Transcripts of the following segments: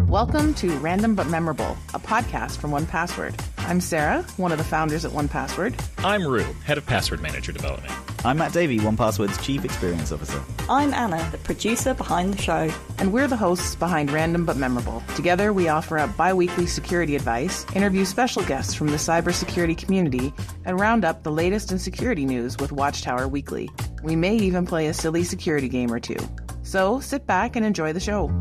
Welcome to Random But Memorable, a podcast from 1Password. I'm Sarah, one of the founders at 1Password. I'm Rue, head of password manager development. I'm Matt Davey, 1Password's chief experience officer. I'm Anna, the producer behind the show. And we're the hosts behind Random But Memorable. Together, we offer up bi-weekly security advice, interview special guests from the cybersecurity community, and round up the latest in security news with Watchtower Weekly. We may even play a silly security game or two. So sit back and enjoy the show.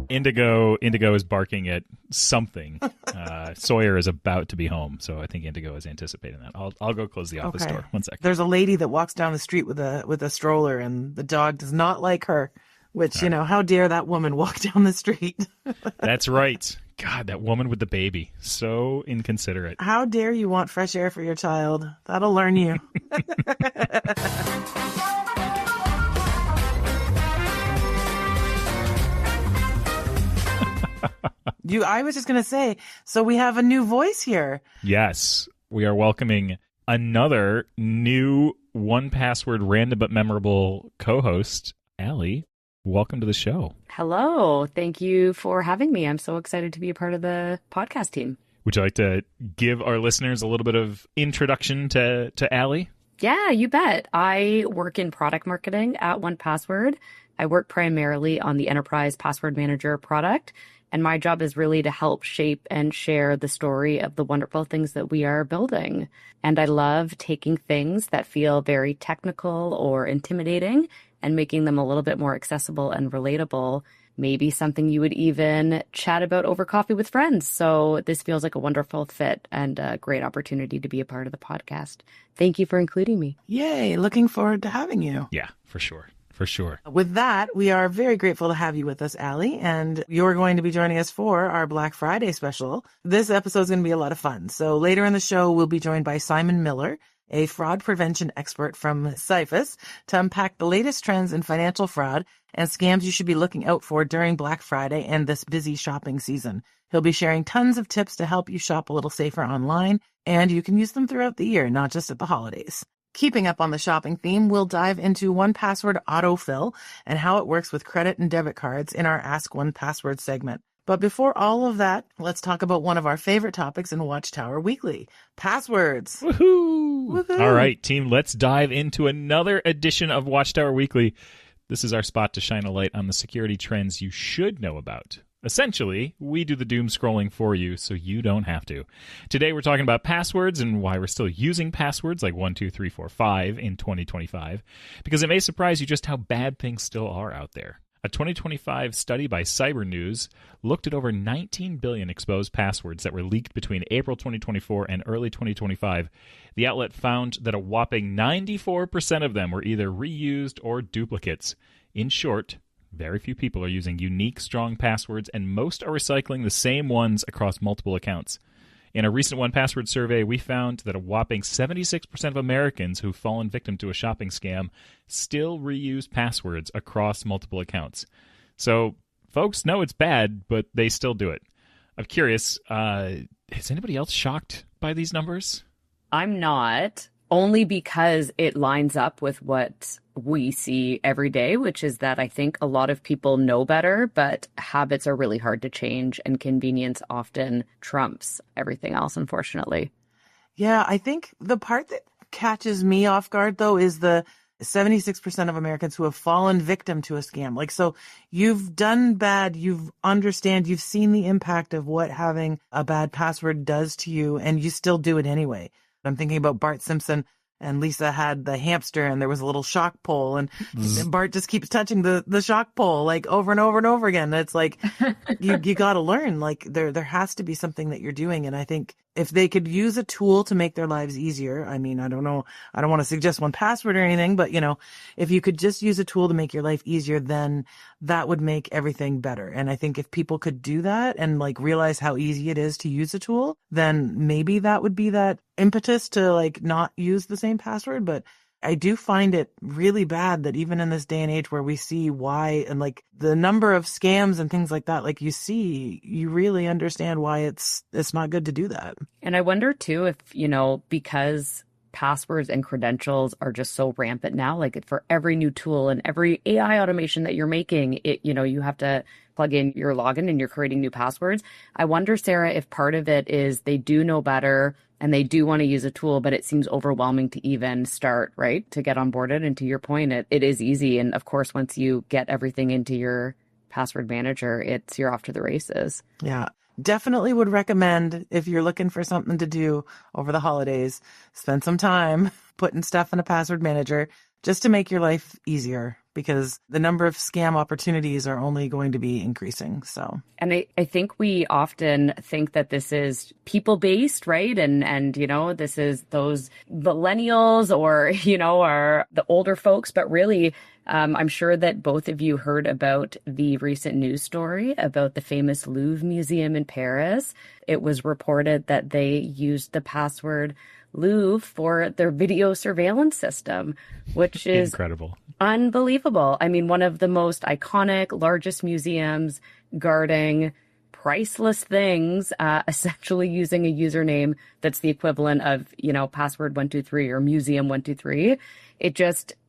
Indigo is barking at something. Sawyer is about to be home, so I think Indigo is anticipating that. I'll go close the office door. 1 second. There's a lady that walks down the street with a stroller, and the dog does not like her. Which, how dare that woman walk down the street? That's right. God, that woman with the baby. So inconsiderate. How dare you want fresh air for your child? That'll learn you. I was just going to say, so we have a new voice here. Yes, we are welcoming another new 1Password random but memorable co-host, Allie. Welcome to the show. Hello. Thank you for having me. I'm so excited to be a part of the podcast team. Would you like to give our listeners a little bit of introduction to Allie? Yeah, you bet. I work in product marketing at 1Password. I work primarily on the enterprise password manager product. And my job is really to help shape and share the story of the wonderful things that we are building. And I love taking things that feel very technical or intimidating and making them a little bit more accessible and relatable. Maybe something you would even chat about over coffee with friends. So this feels like a wonderful fit and a great opportunity to be a part of the podcast. Thank you for including me. Yay. Looking forward to having you. Yeah, for sure. For sure. With that, we are very grateful to have you with us, Allie, and you're going to be joining us for our Black Friday special. This episode is going to be a lot of fun. So later in the show, we'll be joined by Simon Miller, a fraud prevention expert from Cifas, to unpack the latest trends in financial fraud and scams you should be looking out for during Black Friday and this busy shopping season. He'll be sharing tons of tips to help you shop a little safer online, and you can use them throughout the year, not just at the holidays. Keeping up on the shopping theme, we'll dive into 1Password autofill and how it works with credit and debit cards in our Ask 1Password segment. But before all of that, let's talk about one of our favorite topics in Watchtower Weekly, passwords. Woohoo! Woohoo! All right, team, let's dive into another edition of Watchtower Weekly. This is our spot to shine a light on the security trends you should know about. Essentially, we do the doom scrolling for you so you don't have to. Today we're talking about passwords and why we're still using passwords like 1, 2, 3, 4, 5 in 2025, because it may surprise you just how bad things still are out there. A 2025 study by Cyber News looked at over 19 billion exposed passwords that were leaked between April 2024 and early 2025. The outlet found that a whopping 94% of them were either reused or duplicates. In short, very few people are using unique, strong passwords, and most are recycling the same ones across multiple accounts. In a recent 1Password survey, we found that a whopping 76% of Americans who've fallen victim to a shopping scam still reuse passwords across multiple accounts. So, folks know it's bad, but they still do it. I'm curious, is anybody else shocked by these numbers? I'm not, only because it lines up with what we see every day, which is that I think a lot of people know better, but habits are really hard to change, and convenience often trumps everything else, unfortunately. Yeah, I think the part that catches me off guard, though, is the 76% of Americans who have fallen victim to a scam. Like, so you've done bad, you've seen the impact of what having a bad password does to you, and you still do it anyway. I'm thinking about Bart Simpson, and Lisa had the hamster, and there was a little shock pole, and Bart just keeps touching the shock pole like over and over and over again. It's like, you got to learn, like there has to be something that you're doing. And I think if they could use a tool to make their lives easier, I mean, I don't know, I don't want to suggest 1Password or anything, but if you could just use a tool to make your life easier, then that would make everything better. And I think if people could do that and like realize how easy it is to use a tool, then maybe that would be that impetus to like not use the same password. But I do find it really bad that even in this day and age where we see why, and like the number of scams and things like that, like you really understand why it's not good to do that. And I wonder too if, because passwords and credentials are just so rampant now, like for every new tool and every AI automation that you're making, you have to plug in your login and you're creating new passwords. I wonder, Sarah, if part of it is they do know better and they do want to use a tool, but it seems overwhelming to even start, right? To get onboarded. And to your point, it is easy. And of course, once you get everything into your password manager, you're off to the races. Yeah. Definitely would recommend, if you're looking for something to do over the holidays, spend some time putting stuff in a password manager just to make your life easier, because the number of scam opportunities are only going to be increasing. So, and I think we often think that this is people-based, right? And this is those millennials or, are the older folks, but really, I'm sure that both of you heard about the recent news story about the famous Louvre Museum in Paris. It was reported that they used the password Louvre for their video surveillance system, which is incredible. Unbelievable. I mean, one of the most iconic, largest museums guarding priceless things, essentially using a username that's the equivalent of, password 123 or museum 123.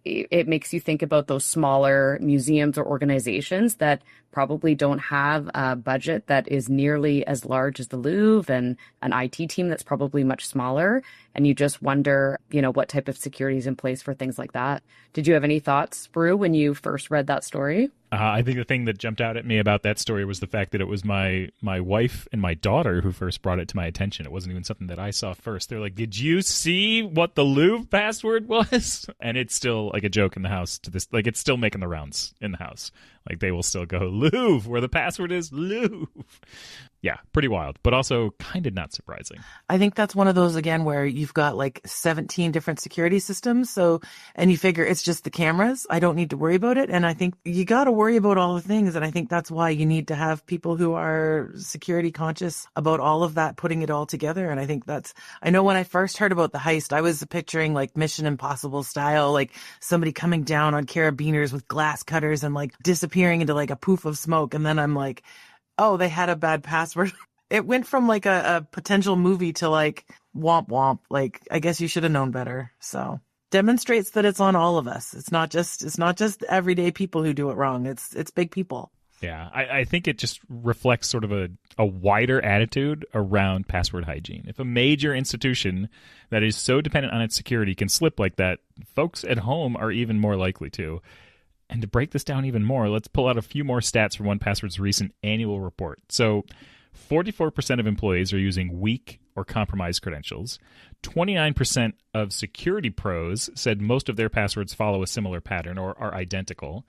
It makes you think about those smaller museums or organizations that probably don't have a budget that is nearly as large as the Louvre, and an IT team that's probably much smaller. And you just wonder, what type of security is in place for things like that. Did you have any thoughts, Brew, when you first read that story? I think the thing that jumped out at me about that story was the fact that it was my wife and my daughter who first brought it to my attention. It wasn't even something that I saw first. They're like, "Did you see what the Louvre password was?" And it's still like a joke in the house to this. Like, it's still making the rounds in the house. Like, they will still go, "Louvre," where the password is Louvre. Yeah, pretty wild, but also kind of not surprising. I think that's one of those, again, where you've got like 17 different security systems. And you figure it's just the cameras. I don't need to worry about it. And I think you got to worry about all the things. And I think that's why you need to have people who are security conscious about all of that, putting it all together. And I think I know when I first heard about the heist, I was picturing like Mission Impossible style, like somebody coming down on carabiners with glass cutters and like disappearing into like a poof of smoke. And then I'm like, oh, they had a bad password. It went from like a potential movie to like womp womp. Like, I guess you should have known better. So demonstrates that it's on all of us. It's not just everyday people who do it wrong. It's big people. Yeah, I think it just reflects sort of a wider attitude around password hygiene. If a major institution that is so dependent on its security can slip like that, folks at home are even more likely to. And to break this down even more, let's pull out a few more stats from 1Password's recent annual report. So 44% of employees are using weak or compromised credentials. 29% of security pros said most of their passwords follow a similar pattern or are identical.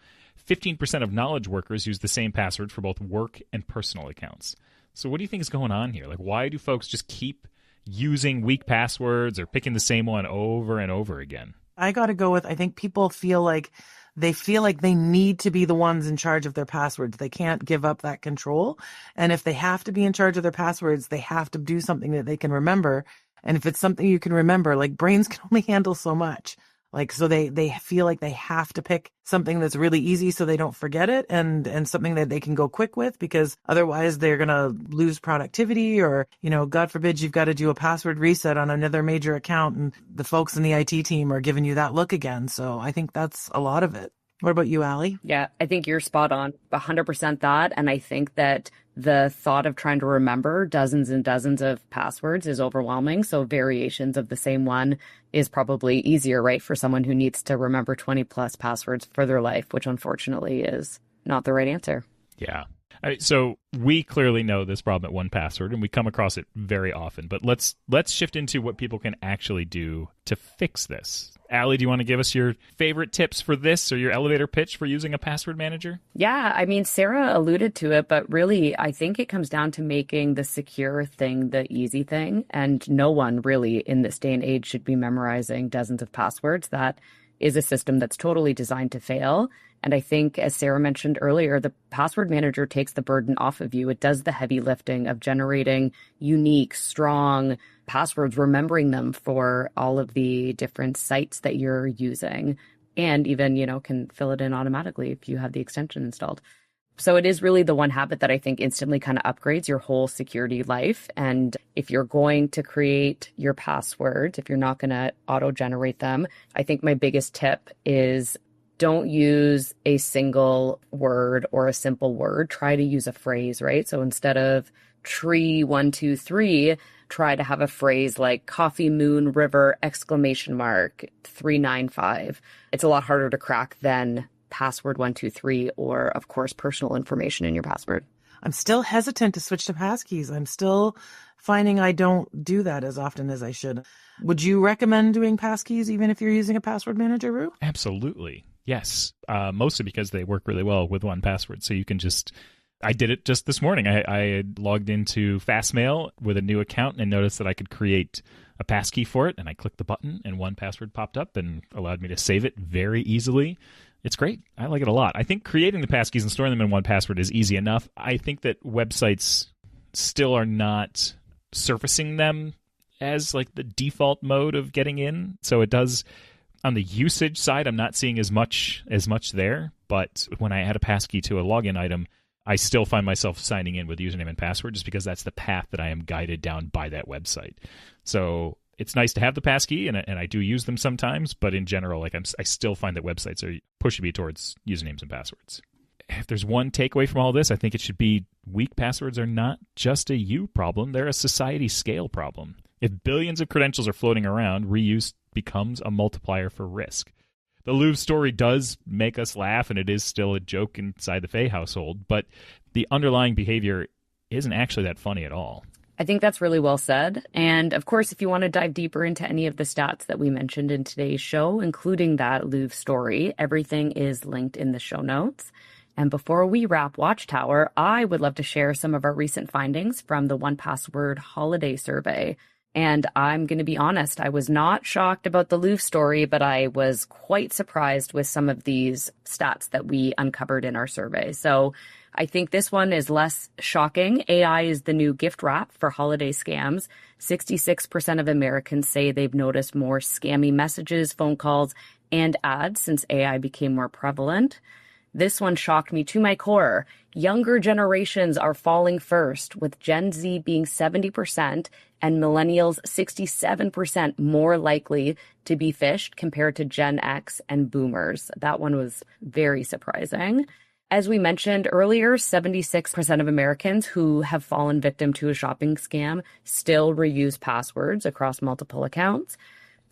15% of knowledge workers use the same password for both work and personal accounts. So what do you think is going on here? Like, why do folks just keep using weak passwords or picking the same one over and over again? I got to go with, I think people feel like they need to be the ones in charge of their passwords. They can't give up that control. And if they have to be in charge of their passwords, they have to do something that they can remember. And if it's something you can remember, like, brains can only handle so much. Like, so they feel like they have to pick something that's really easy so they don't forget it, and something that they can go quick with, because otherwise they're going to lose productivity, or, God forbid, you've got to do a password reset on another major account and the folks in the IT team are giving you that look again. So I think that's a lot of it. What about you, Allie? Yeah, I think you're spot on, 100% that. And I think that the thought of trying to remember dozens and dozens of passwords is overwhelming. So variations of the same one is probably easier, right, for someone who needs to remember 20 plus passwords for their life, which unfortunately is not the right answer. Yeah. So we clearly know this problem at 1Password, and we come across it very often. But let's shift into what people can actually do to fix this. Allie, do you want to give us your favorite tips for this, or your elevator pitch for using a password manager? Yeah, I mean, Sarah alluded to it, but really, I think it comes down to making the secure thing the easy thing. And no one really in this day and age should be memorizing dozens of passwords. That is a system that's totally designed to fail. And I think, as Sarah mentioned earlier, the password manager takes the burden off of you. It does the heavy lifting of generating unique, strong passwords, remembering them for all of the different sites that you're using, and even, can fill it in automatically if you have the extension installed. So it is really the one habit that I think instantly kind of upgrades your whole security life. And if you're going to create your passwords, if you're not going to auto-generate them, I think my biggest tip is don't use a single word or a simple word. Try to use a phrase, right? So instead of tree 123, try to have a phrase like coffee moon river exclamation mark 395. It's a lot harder to crack than password 123 or, of course, personal information in your password. I'm still hesitant to switch to passkeys. I'm still finding I don't do that as often as I should. Would you recommend doing passkeys even if you're using a password manager, Rue? Absolutely. Yes. Mostly because they work really well with 1Password. So you can I did it just this morning. I had logged into Fastmail with a new account and noticed that I could create a passkey for it. And I clicked the button and 1Password popped up and allowed me to save it very easily. It's great. I like it a lot. I think creating the passkeys and storing them in 1Password is easy enough. I think that websites still are not surfacing them as like the default mode of getting in. So it does, on the usage side, I'm not seeing as much there. But when I add a passkey to a login item, I still find myself signing in with username and password just because that's the path that I am guided down by that website. So it's nice to have the passkey, and I do use them sometimes, but in general, like I still find that websites are pushing me towards usernames and passwords. If there's one takeaway from all this, I think it should be weak passwords are not just a you problem, they're a society scale problem. If billions of credentials are floating around, reuse becomes a multiplier for risk. The Louvre story does make us laugh, and it is still a joke inside the Faye household, but the underlying behavior isn't actually that funny at all. I think that's really well said. And of course, if you want to dive deeper into any of the stats that we mentioned in today's show, including that Louvre story, everything is linked in the show notes. And before we wrap Watchtower, I would love to share some of our recent findings from the 1Password holiday survey. And I'm going to be honest, I was not shocked about the Louvre story, but I was quite surprised with some of these stats that we uncovered in our survey. So I think this one is less shocking. AI is the new gift wrap for holiday scams. 66% of Americans say they've noticed more scammy messages, phone calls, and ads since AI became more prevalent. This one shocked me to my core. Younger generations are falling first, with Gen Z being 70% and millennials 67% more likely to be phished compared to Gen X and boomers. That one was very surprising. As we mentioned earlier, 76% of Americans who have fallen victim to a shopping scam still reuse passwords across multiple accounts.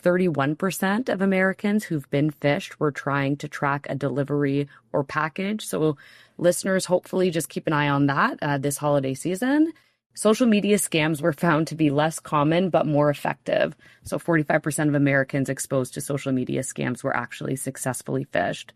31% of Americans who've been phished were trying to track a delivery or package. So listeners, hopefully just keep an eye on that this holiday season. Social media scams were found to be less common but more effective. So 45% of Americans exposed to social media scams were actually successfully phished.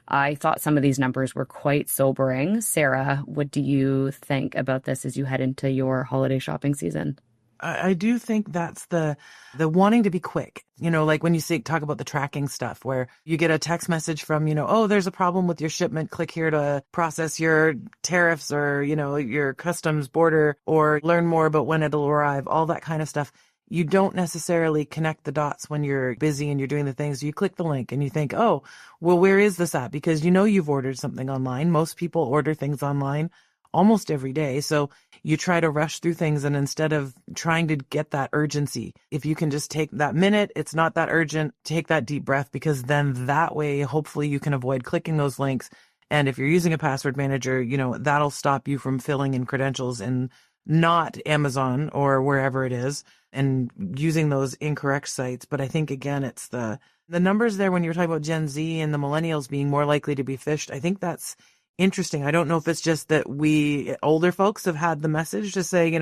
I thought some of these numbers were quite sobering. Sarah, what do you think about this as you head into your holiday shopping season? I do think that's the wanting to be quick. You know, like when you talk about the tracking stuff where you get a text message from, oh, there's a problem with your shipment. Click here to process your tariffs or, your customs border or learn more about when it'll arrive, all that kind of stuff. You don't necessarily connect the dots when you're busy and you're doing the things. You click the link and you think, oh, well, where is this at? Because you've ordered something online. Most people order things online almost every day. So you try to rush through things, and instead of trying to get that urgency, if you can just take that minute, it's not that urgent, take that deep breath, because then that way, hopefully you can avoid clicking those links. And if you're using a password manager, that'll stop you from filling in credentials in not Amazon or wherever it is and using those incorrect sites. But I think, again, it's the numbers there when you're talking about Gen Z and the millennials being more likely to be phished. I think that's interesting. I don't know if it's just that we older folks have had the message to say,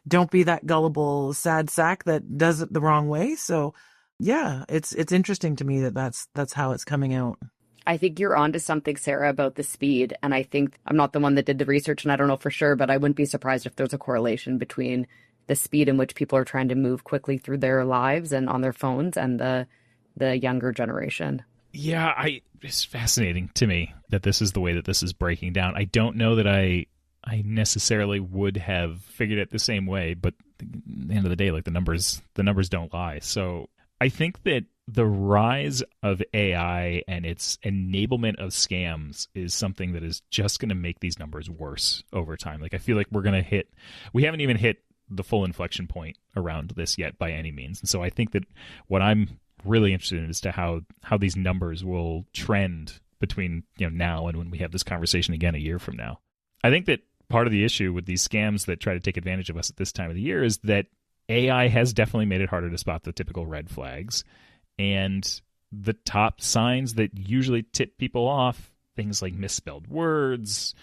don't be that gullible, sad sack that does it the wrong way. So yeah, it's interesting to me that's how it's coming out. I think you're onto something, Sarah, about the speed. And I think I'm not the one that did the research and I don't know for sure, but I wouldn't be surprised if there's a correlation between the speed in which people are trying to move quickly through their lives and on their phones and the younger generation. Yeah, it's fascinating to me that this is the way that this is breaking down. I don't know that I necessarily would have figured it the same way, but at the end of the day, like the numbers don't lie. So I think that the rise of AI and its enablement of scams is something that is just going to make these numbers worse over time. Like I feel like we haven't even hit the full inflection point around this yet by any means. And so I think that what I'm really interested in as to how these numbers will trend between now and when we have this conversation again a year from now. I think that part of the issue with these scams that try to take advantage of us at this time of the year is that AI has definitely made it harder to spot the typical red flags. And the top signs that usually tip people off, things like misspelled words,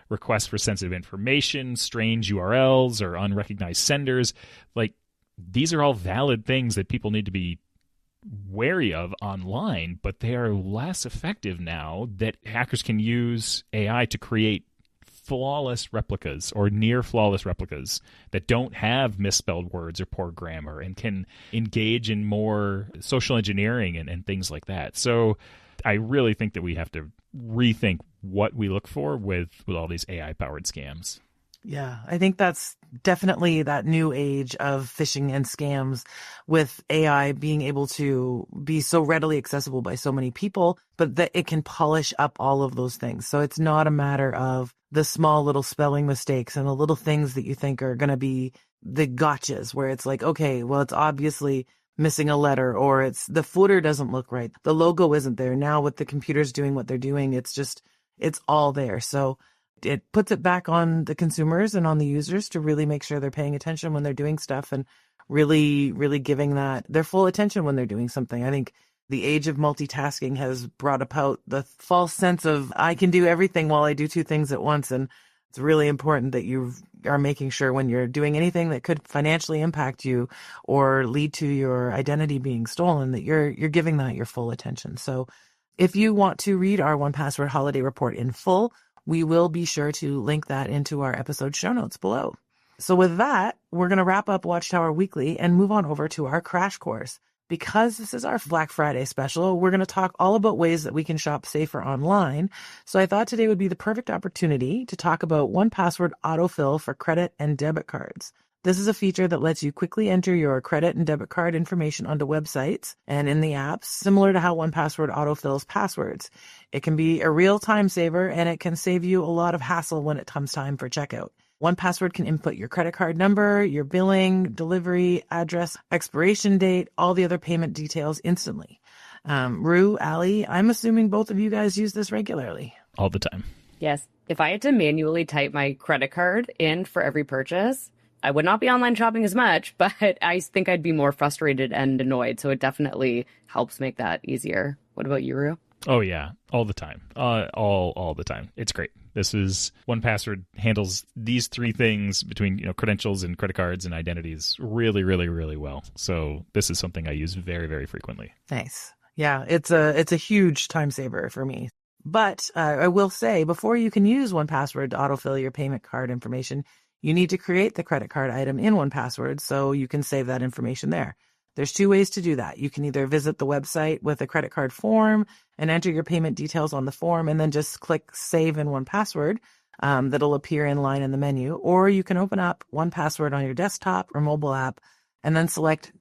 requests for sensitive information, strange URLs, or unrecognized senders, like these are all valid things that people need to be wary of online, but they are less effective now that hackers can use AI to create flawless replicas or near flawless replicas that don't have misspelled words or poor grammar and can engage in more social engineering and things like that. So I really think that we have to rethink what we look for with all these AI-powered scams. Yeah, I think that's definitely that new age of phishing and scams with AI being able to be so readily accessible by so many people, but that it can polish up all of those things. So it's not a matter of the small little spelling mistakes and the little things that you think are going to be the gotchas where it's like, okay, well, it's obviously missing a letter or it's the footer doesn't look right. The logo isn't there. Now with the computers doing what they're doing, it's all there. So it puts it back on the consumers and on the users to really make sure they're paying attention when they're doing stuff and really, really giving that their full attention when they're doing something. I think the age of multitasking has brought about the false sense of I can do everything while I do two things at once. And it's really important that you are making sure when you're doing anything that could financially impact you or lead to your identity being stolen, that you're giving that your full attention. So if you want to read our 1Password holiday report in full, we will be sure to link that into our episode show notes below. So with that, we're going to wrap up Watchtower Weekly and move on over to our crash course. Because this is our Black Friday special, we're going to talk all about ways that we can shop safer online. So I thought today would be the perfect opportunity to talk about 1Password autofill for credit and debit cards. This is a feature that lets you quickly enter your credit and debit card information onto websites and in the apps, similar to how 1Password autofills passwords. It can be a real time saver, and it can save you a lot of hassle when it comes time for checkout. 1Password can input your credit card number, your billing, delivery, address, expiration date, all the other payment details instantly. Rue, Allie, I'm assuming both of you guys use this regularly. All the time. Yes. If I had to manually type my credit card in for every purchase, I would not be online shopping as much, but I think I'd be more frustrated and annoyed. So it definitely helps make that easier. What about you, Rue? Oh, yeah. All the time. All the time. It's great. This is 1Password handles these three things between credentials and credit cards and identities really, really, really well. So this is something I use very, very frequently. Nice. Yeah, it's a huge time saver for me. But I will say, before you can use 1Password to autofill your payment card information, you need to create the credit card item in 1Password so you can save that information there. There's two ways to do that. You can either visit the website with a credit card form and enter your payment details on the form and then just click Save in 1Password. That'll appear in line in the menu. Or you can open up 1Password on your desktop or mobile app and then select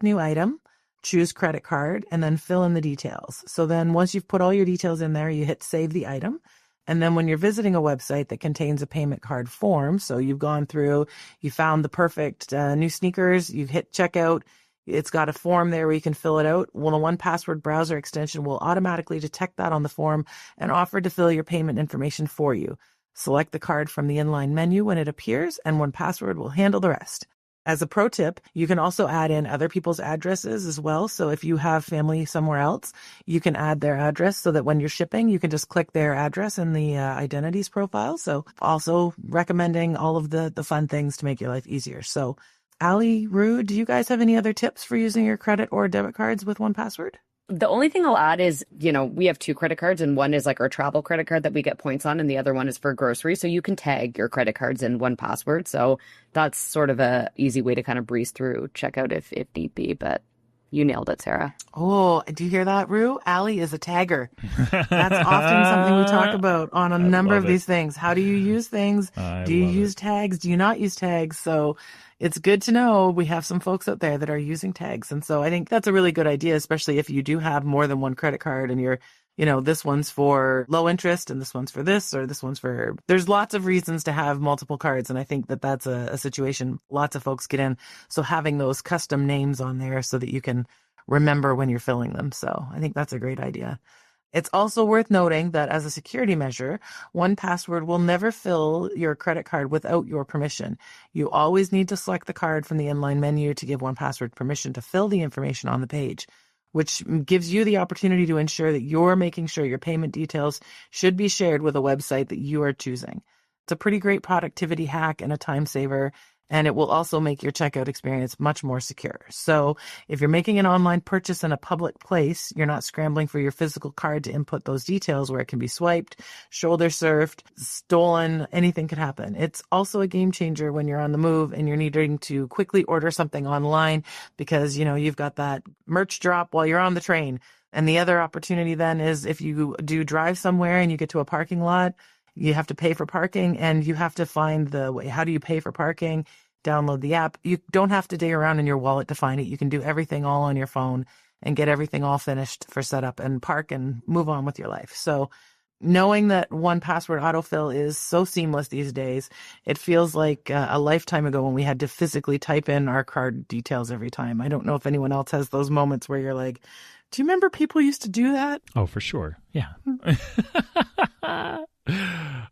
New Item, choose Credit Card, and then fill in the details. So then once you've put all your details in there, you hit Save the Item. And then when you're visiting a website that contains a payment card form, so you've gone through, you found the perfect new sneakers, you've hit Checkout, it's got a form there where you can fill it out. Well, a 1Password browser extension will automatically detect that on the form and offer to fill your payment information for you. Select the card from the inline menu when it appears, and 1Password will handle the rest. As a pro tip, you can also add in other people's addresses as well. So if you have family somewhere else, you can add their address so that when you're shipping, you can just click their address in the identities profile. So also recommending all of the fun things to make your life easier. So Allie, Rue, do you guys have any other tips for using your credit or debit cards with 1Password? The only thing I'll add is, we have two credit cards, and one is like our travel credit card that we get points on, and the other one is for groceries. So you can tag your credit cards in 1Password. So that's sort of a easy way to kind of breeze through checkout if need be. But you nailed it, Sarah. Oh, do you hear that, Rue? Allie is a tagger. That's often something we talk about on a number of these things. How do you use things? Do you use tags? Do you not use tags? So it's good to know we have some folks out there that are using tags. And so I think that's a really good idea, especially if you do have more than one credit card and you're, this one's for low interest and this one's for this or this one's for, there's lots of reasons to have multiple cards. And I think that that's a situation lots of folks get in. So having those custom names on there so that you can remember when you're filling them. So I think that's a great idea. It's also worth noting that as a security measure, 1Password will never fill your credit card without your permission. You always need to select the card from the inline menu to give 1Password permission to fill the information on the page, which gives you the opportunity to ensure that you're making sure your payment details should be shared with a website that you are choosing. It's a pretty great productivity hack and a time saver, and it will also make your checkout experience much more secure. So if you're making an online purchase in a public place, you're not scrambling for your physical card to input those details where it can be swiped, shoulder surfed, stolen, anything could happen. It's also a game changer when you're on the move and you're needing to quickly order something online because, you've got that merch drop while you're on the train. And the other opportunity then is if you do drive somewhere and you get to a parking lot, you have to pay for parking and you have to find the way. How do you pay for parking? Download the app. You don't have to dig around in your wallet to find it. You can do everything all on your phone and get everything all finished for setup and park and move on with your life. So knowing that 1Password autofill is so seamless these days, it feels like a lifetime ago when we had to physically type in our card details every time. I don't know if anyone else has those moments where you're like, do you remember people used to do that? Oh, for sure. Yeah.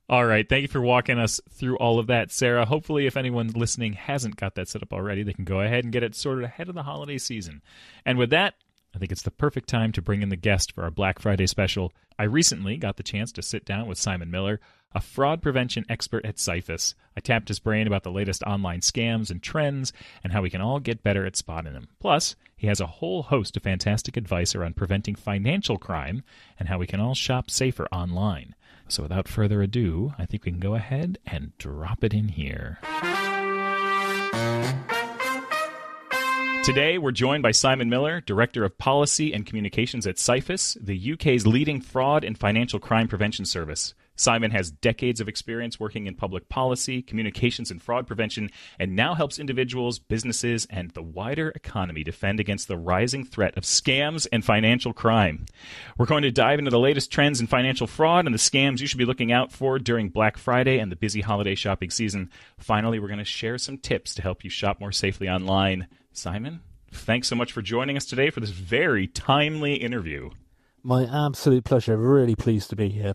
All right. Thank you for walking us through all of that, Sarah. Hopefully, if anyone listening hasn't got that set up already, they can go ahead and get it sorted ahead of the holiday season. And with that, I think it's the perfect time to bring in the guest for our Black Friday special. I recently got the chance to sit down with Simon Miller, a fraud prevention expert at Cifas. I tapped his brain about the latest online scams and trends and how we can all get better at spotting them. Plus, he has a whole host of fantastic advice around preventing financial crime and how we can all shop safer online. So without further ado, I think we can go ahead and drop it in here. Today, we're joined by Simon Miller, Director of Policy and Communications at Cifas, the UK's leading fraud and financial crime prevention service. Simon has decades of experience working in public policy, communications, and fraud prevention, and now helps individuals, businesses, and the wider economy defend against the rising threat of scams and financial crime. We're going to dive into the latest trends in financial fraud and the scams you should be looking out for during Black Friday and the busy holiday shopping season. Finally, we're going to share some tips to help you shop more safely online. Simon, thanks so much for joining us today for this very timely interview. My absolute pleasure. Really pleased to be here.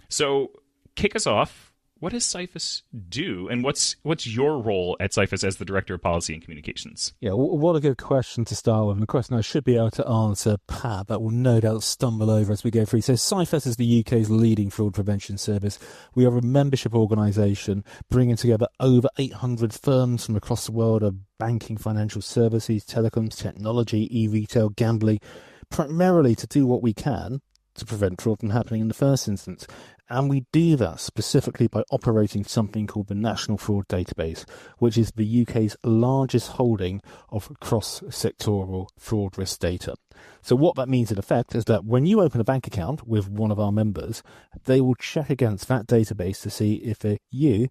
So, kick us off. What does Cifas do, and what's your role at Cifas as the Director of Policy and Communications? Yeah, what a good question to start with. And a question I should be able to answer, Pat, that will no doubt stumble over as we go through. So Cifas is the UK's leading fraud prevention service. We are a membership organisation bringing together over 800 firms from across the world of banking, financial services, telecoms, technology, e-retail, gambling, primarily to do what we can to prevent fraud from happening in the first instance. And we do that specifically by operating something called the National Fraud Database, which is the UK's largest holding of cross-sectoral fraud risk data. So what that means in effect is that when you open a bank account with one of our members, they will check against that database to see if you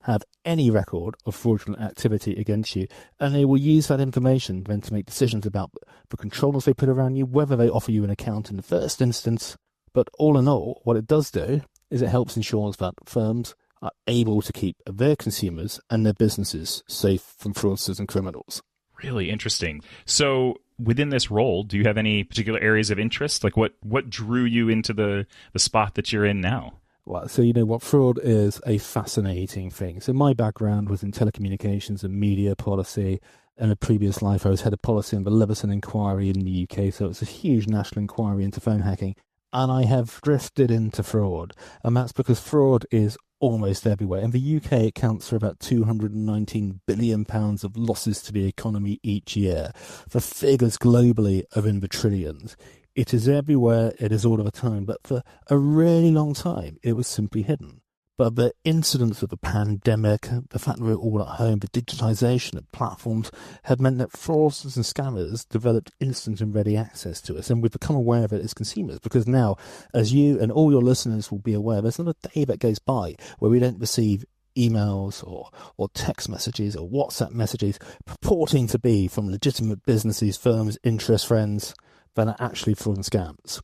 have any record of fraudulent activity against you, and they will use that information then to make decisions about the controls they put around you, whether they offer you an account in the first instance. But all in all, what it does do is it helps ensure that firms are able to keep their consumers and their businesses safe from fraudsters and criminals. Really interesting. So within this role, do you have any particular areas of interest? Like what drew you into the spot that you're in now? Well, so you know what, fraud is a fascinating thing. So my background was in telecommunications and media policy. In a previous life, I was head of policy in the Leveson Inquiry in the UK, so it's a huge national inquiry into phone hacking. And I have drifted into fraud, and that's because fraud is almost everywhere. In the UK, it accounts for about £219 billion of losses to the economy each year. The figures globally are in the trillions. It is everywhere, it is all of the time, but for a really long time, it was simply hidden. But the incidence of the pandemic, the fact that we're all at home, the digitization of platforms have meant that fraudsters and scammers developed instant and ready access to us. And we've become aware of it as consumers because now, as you and all your listeners will be aware, there's not a day that goes by where we don't receive emails or text messages or WhatsApp messages purporting to be from legitimate businesses, firms, interest friends that are actually fraud and scams.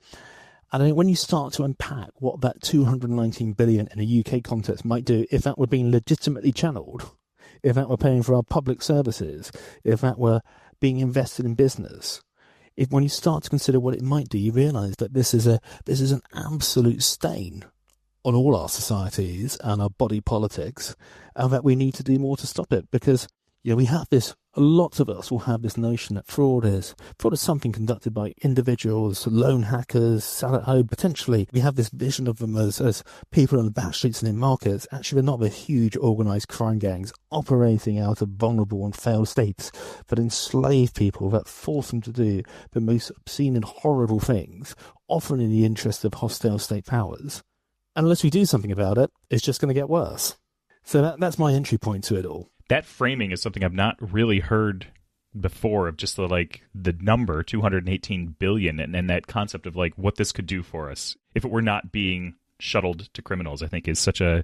And I think when you start to unpack what that 219 billion in a UK context might do, if that were being legitimately channeled, if that were paying for our public services, if that were being invested in business, when you start to consider what it might do, you realise that this is an absolute stain on all our societies and our body politics, and that we need to do more to stop it. Because we have this. Lots of us will have this notion that fraud is something conducted by individuals, lone hackers, sat at home. Potentially, we have this vision of them as people on the back streets and in markets. Actually, they're not the huge organised crime gangs operating out of vulnerable and failed states that enslave people, that force them to do the most obscene and horrible things, often in the interest of hostile state powers. And unless we do something about it, it's just going to get worse. So that's my entry point to it all. That framing is something I've not really heard before, of just the number 218 billion and that concept of what this could do for us if it were not being shuttled to criminals. I think is such a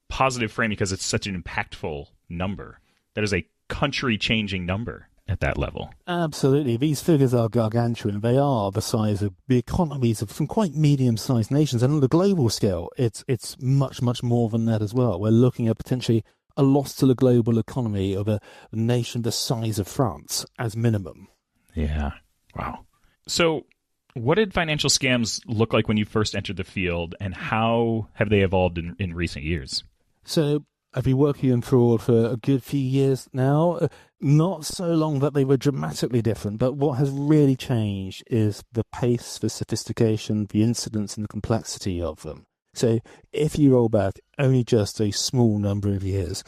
positive frame, because it's such an impactful number. That is a country-changing number at that level. Absolutely. These figures are gargantuan. They are the size of the economies of some quite medium-sized nations. And on the global scale, it's much, much more than that as well. We're looking at potentially a loss to the global economy of a nation the size of France as minimum. Yeah. Wow. So what did financial scams look like when you first entered the field, and how have they evolved in recent years? So I've been working in fraud for a good few years now. Not so long that they were dramatically different, but what has really changed is the pace, the sophistication, the incidence and the complexity of them. So if you roll back only just a small number of years,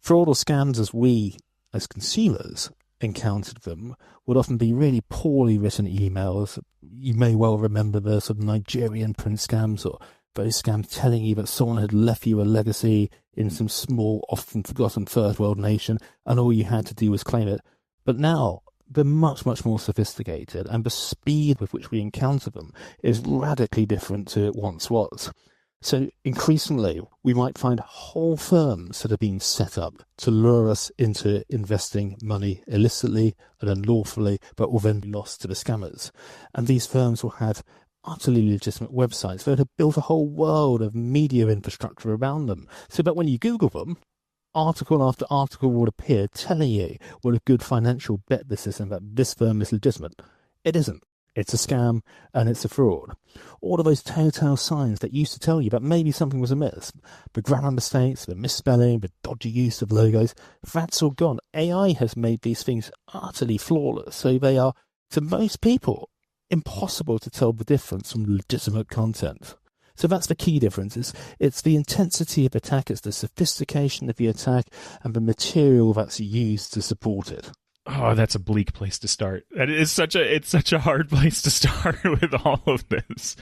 fraud or scams as we, as consumers, encountered them would often be really poorly written emails. You may well remember the sort of Nigerian print scams, or those scams telling you that someone had left you a legacy in some small, often forgotten third world nation, and all you had to do was claim it. But now they're much, much more sophisticated, and the speed with which we encounter them is radically different to it once was. So increasingly, we might find whole firms that have been set up to lure us into investing money illicitly and unlawfully, but will then be lost to the scammers. And these firms will have utterly legitimate websites that have built a whole world of media infrastructure around them. So that when you Google them, article after article will appear telling you what a good financial bet this is and that this firm is legitimate. It isn't. It's a scam and it's a fraud. All of those telltale signs that used to tell you that maybe something was amiss, the grammar mistakes, the misspelling, the dodgy use of logos, that's all gone. AI has made these things utterly flawless, so they are, to most people, impossible to tell the difference from legitimate content. So that's the key difference. It's the intensity of attack, it's the sophistication of the attack, and the material that's used to support it. Oh, that's a bleak place to start. It's such a hard place to start with all of this.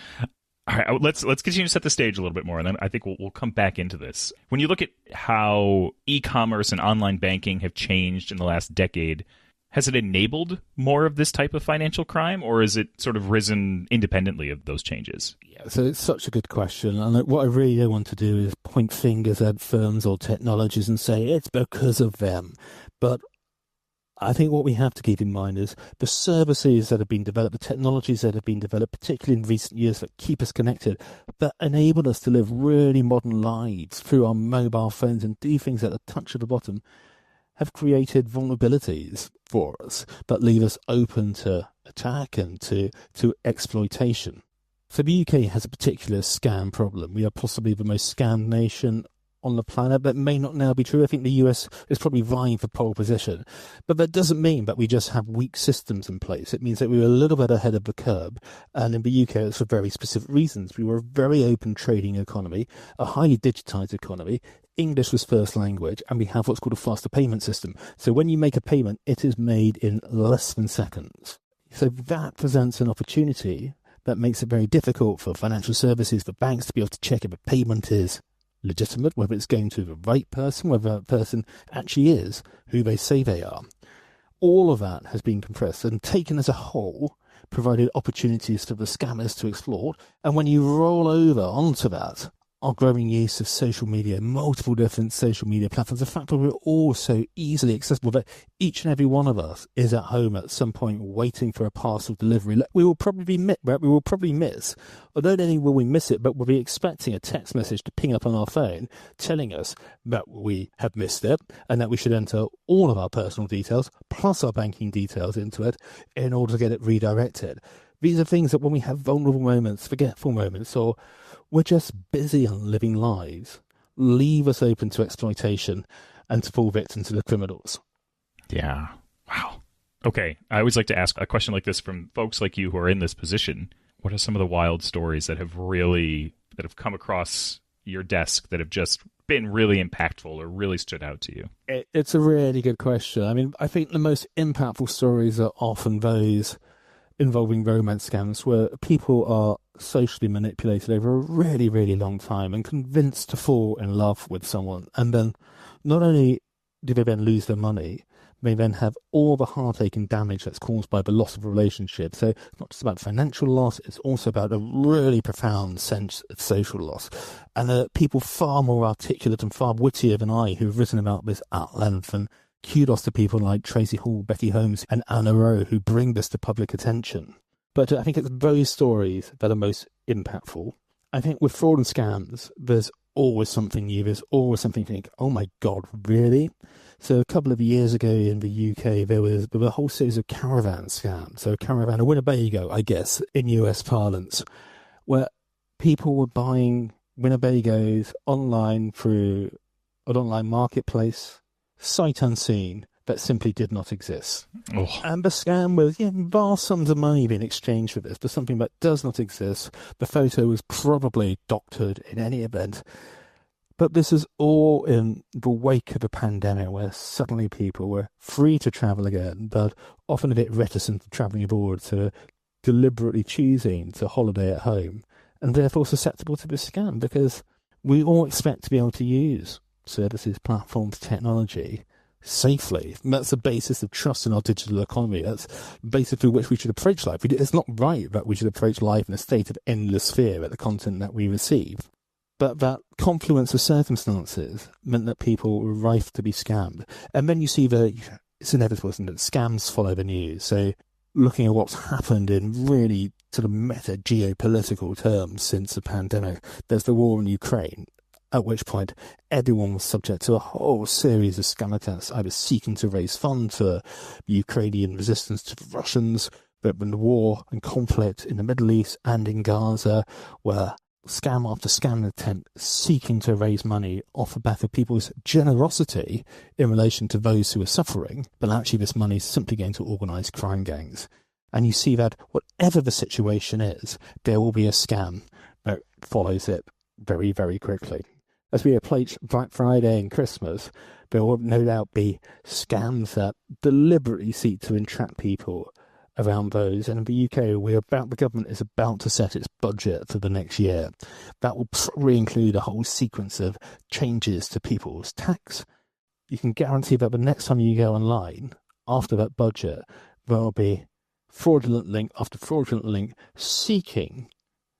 All right, let's continue to set the stage a little bit more, and then I think we'll come back into this. When you look at how e-commerce and online banking have changed in the last decade, has it enabled more of this type of financial crime, or has it sort of risen independently of those changes? Yeah, so it's such a good question, and what I really don't want to do is point fingers at firms or technologies and say it's because of them. But I think what we have to keep in mind is the services that have been developed, the technologies that have been developed, particularly in recent years, that keep us connected, that enable us to live really modern lives through our mobile phones and do things at the touch of the bottom, have created vulnerabilities for us that leave us open to attack and to exploitation. So the UK has a particular scam problem. We are possibly the most scammed nation on the planet. That may not now be true. I think the US is probably vying for pole position. But that doesn't mean that we just have weak systems in place. It means that we were a little bit ahead of the curve. And in the UK, it's for very specific reasons. We were a very open trading economy, a highly digitized economy. English was first language, and we have what's called a faster payment system. So when you make a payment, it is made in less than seconds. So that presents an opportunity that makes it very difficult for financial services, for banks to be able to check if a payment is legitimate, whether it's going to the right person, whether that person actually is who they say they are. All of that has been compressed and taken as a whole, provided opportunities for the scammers to exploit. And when you roll over onto that our growing use of social media, multiple different social media platforms, the fact that we're all so easily accessible that each and every one of us is at home at some point waiting for a parcel delivery. We will probably miss, or not only will we miss it, but we'll be expecting a text message to ping up on our phone telling us that we have missed it and that we should enter all of our personal details plus our banking details into it in order to get it redirected. These are things that when we have vulnerable moments, forgetful moments, or we're just busy on living lives, leave us open to exploitation and to fall victim to the criminals. Yeah. Wow. Okay. I always like to ask a question like this from folks like you who are in this position. What are some of the wild stories that have come across your desk that have just been really impactful or really stood out to you? It's a really good question. I mean, I think the most impactful stories are often those involving romance scams where people are socially manipulated over a really, really long time and convinced to fall in love with someone. And then not only do they then lose their money, they then have all the heartache and damage that's caused by the loss of a relationship. So it's not just about financial loss, it's also about a really profound sense of social loss. And people far more articulate and far wittier than I who've written about this at length, and kudos to people like Tracy Hall, Becky Holmes and Anna Rowe who bring this to public attention. But I think it's those stories that are most impactful. I think with fraud and scams, there's always something new. There's always something you think, oh my God, really? So a couple of years ago in the UK, there were a whole series of caravan scams. So a Winnebago, I guess, in US parlance, where people were buying Winnebagos online through an online marketplace, sight unseen, that simply did not exist. Oh. And the scam was vast sums of money being exchanged for this, for something that does not exist. The photo was probably doctored in any event. But this is all in the wake of a pandemic where suddenly people were free to travel again, but often a bit reticent to travelling abroad, so deliberately choosing to holiday at home, and therefore susceptible to this scam because we all expect to be able to use services, platforms, technology safely. And that's the basis of trust in our digital economy. That's the basis through which we should approach life. It's not right that we should approach life in a state of endless fear at the content that we receive. But that confluence of circumstances meant that people were rife to be scammed. And then you see it's inevitable, isn't it? Scams follow the news. So looking at what's happened in really sort of meta geopolitical terms since the pandemic, there's the war in Ukraine, at which point everyone was subject to a whole series of scam attacks, either seeking to raise funds for Ukrainian resistance to the Russians, but when the war and conflict in the Middle East and in Gaza, where scam after scam attempt seeking to raise money off the back of people's generosity in relation to those who are suffering, but actually this money is simply going to organised crime gangs. And you see that whatever the situation is, there will be a scam that follows it very, very quickly. As we approach Black Friday and Christmas, there will no doubt be scams that deliberately seek to entrap people around those. And in the UK, the government is about to set its budget for the next year. That will probably include a whole sequence of changes to people's tax. You can guarantee that the next time you go online, after that budget, there will be fraudulent link after fraudulent link seeking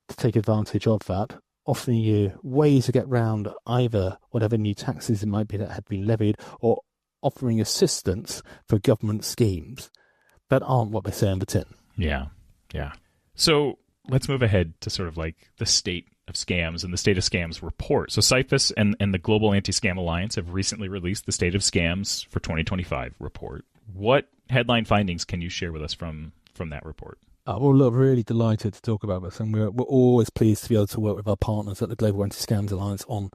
to take advantage of that, offering you ways to get round either whatever new taxes it might be that had been levied, or offering assistance for government schemes that aren't what they say in the tin. Yeah. So let's move ahead to sort of like the state of scams and the State of Scams report. So Cifas and the Global Anti-Scam Alliance have recently released the State of Scams for 2025 report. What headline findings can you share with us from that report? Well, look, really delighted to talk about this, and we're always pleased to be able to work with our partners at the Global Anti-Scams Alliance on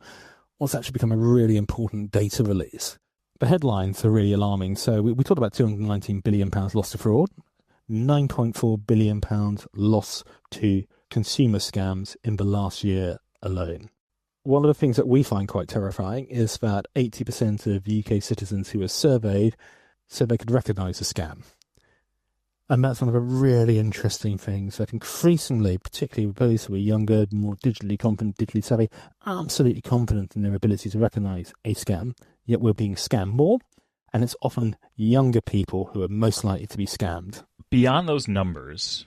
what's actually become a really important data release. The headlines are really alarming. So we talked about £219 billion lost to fraud, £9.4 billion loss to consumer scams in the last year alone. One of the things that we find quite terrifying is that 80% of UK citizens who were surveyed said they could recognise a scam. And that's one of the really interesting things that increasingly, particularly with those who are younger, more digitally confident, digitally savvy, absolutely confident in their ability to recognise a scam, yet we're being scammed more. And it's often younger people who are most likely to be scammed. Beyond those numbers,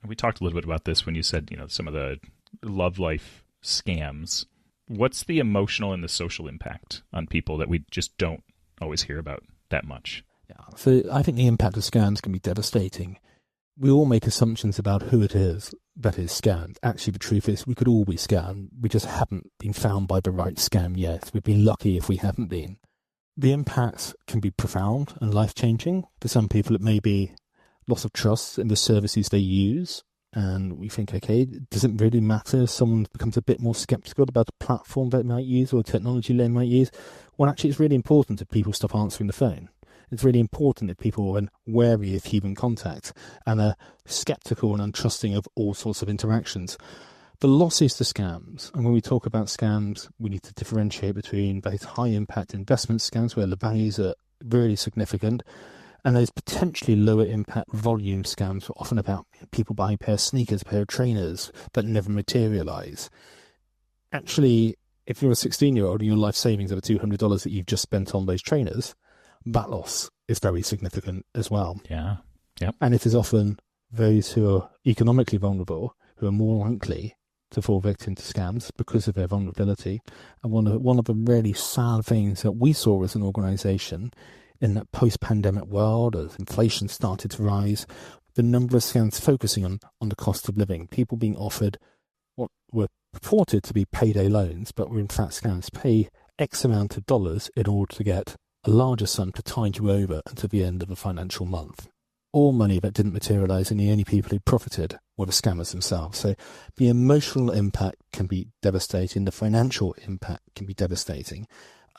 and we talked a little bit about this when you said, some of the love life scams, What's the emotional and the social impact on people that we just don't always hear about that much? Yeah. So I think the impact of scams can be devastating. We all make assumptions about who it is that is scammed. Actually, the truth is we could all be scammed. We just haven't been found by the right scam yet. We've been lucky if we haven't been. The impacts can be profound and life-changing. For some people, it may be loss of trust in the services they use. And we think, okay, does it really matter if someone becomes a bit more skeptical about the platform they might use or the technology they might use? Well, actually, it's really important that people stop answering the phone. It's really important that people are wary of human contact and are skeptical and untrusting of all sorts of interactions. The losses to scams, and when we talk about scams, we need to differentiate between both high-impact investment scams, where the values are really significant, and those potentially lower-impact volume scams, often about people buying a pair of sneakers, a pair of trainers, that never materialise. Actually, if you're a 16-year-old and your life savings are $200 that you've just spent on those trainers, that loss is very significant as well. Yeah. Yep. And it is often those who are economically vulnerable who are more likely to fall victim to scams because of their vulnerability. And one of the really sad things that we saw as an organisation in that post-pandemic world, as inflation started to rise, the number of scams focusing on the cost of living, people being offered what were purported to be payday loans, but were in fact scams, pay X amount of dollars in order to get a larger sum to tide you over until the end of a financial month. All money that didn't materialise, and the only people who profited were the scammers themselves. So the emotional impact can be devastating, the financial impact can be devastating,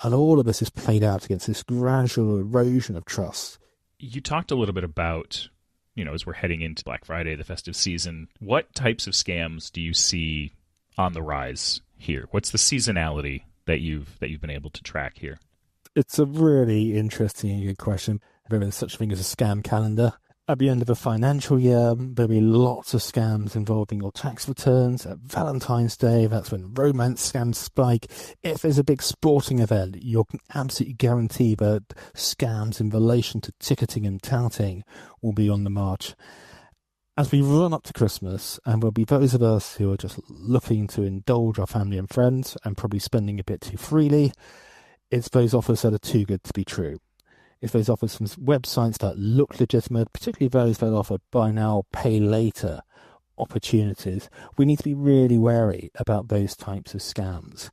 and all of this is played out against this gradual erosion of trust. You talked a little bit about, as we're heading into Black Friday, the festive season, what types of scams do you see on the rise here? What's the seasonality that you've been able to track here? It's a really interesting and good question. There is such a thing as a scam calendar. At the end of a financial year, there'll be lots of scams involving your tax returns. At Valentine's Day, that's when romance scams spike. If there's a big sporting event, you can absolutely guarantee that scams in relation to ticketing and touting will be on the march. As we run up to Christmas, and there'll be those of us who are just looking to indulge our family and friends and probably spending a bit too freely, it's those offers that are too good to be true. It's those offers from websites that look legitimate, particularly those that offer buy now, pay later opportunities. We need to be really wary about those types of scams.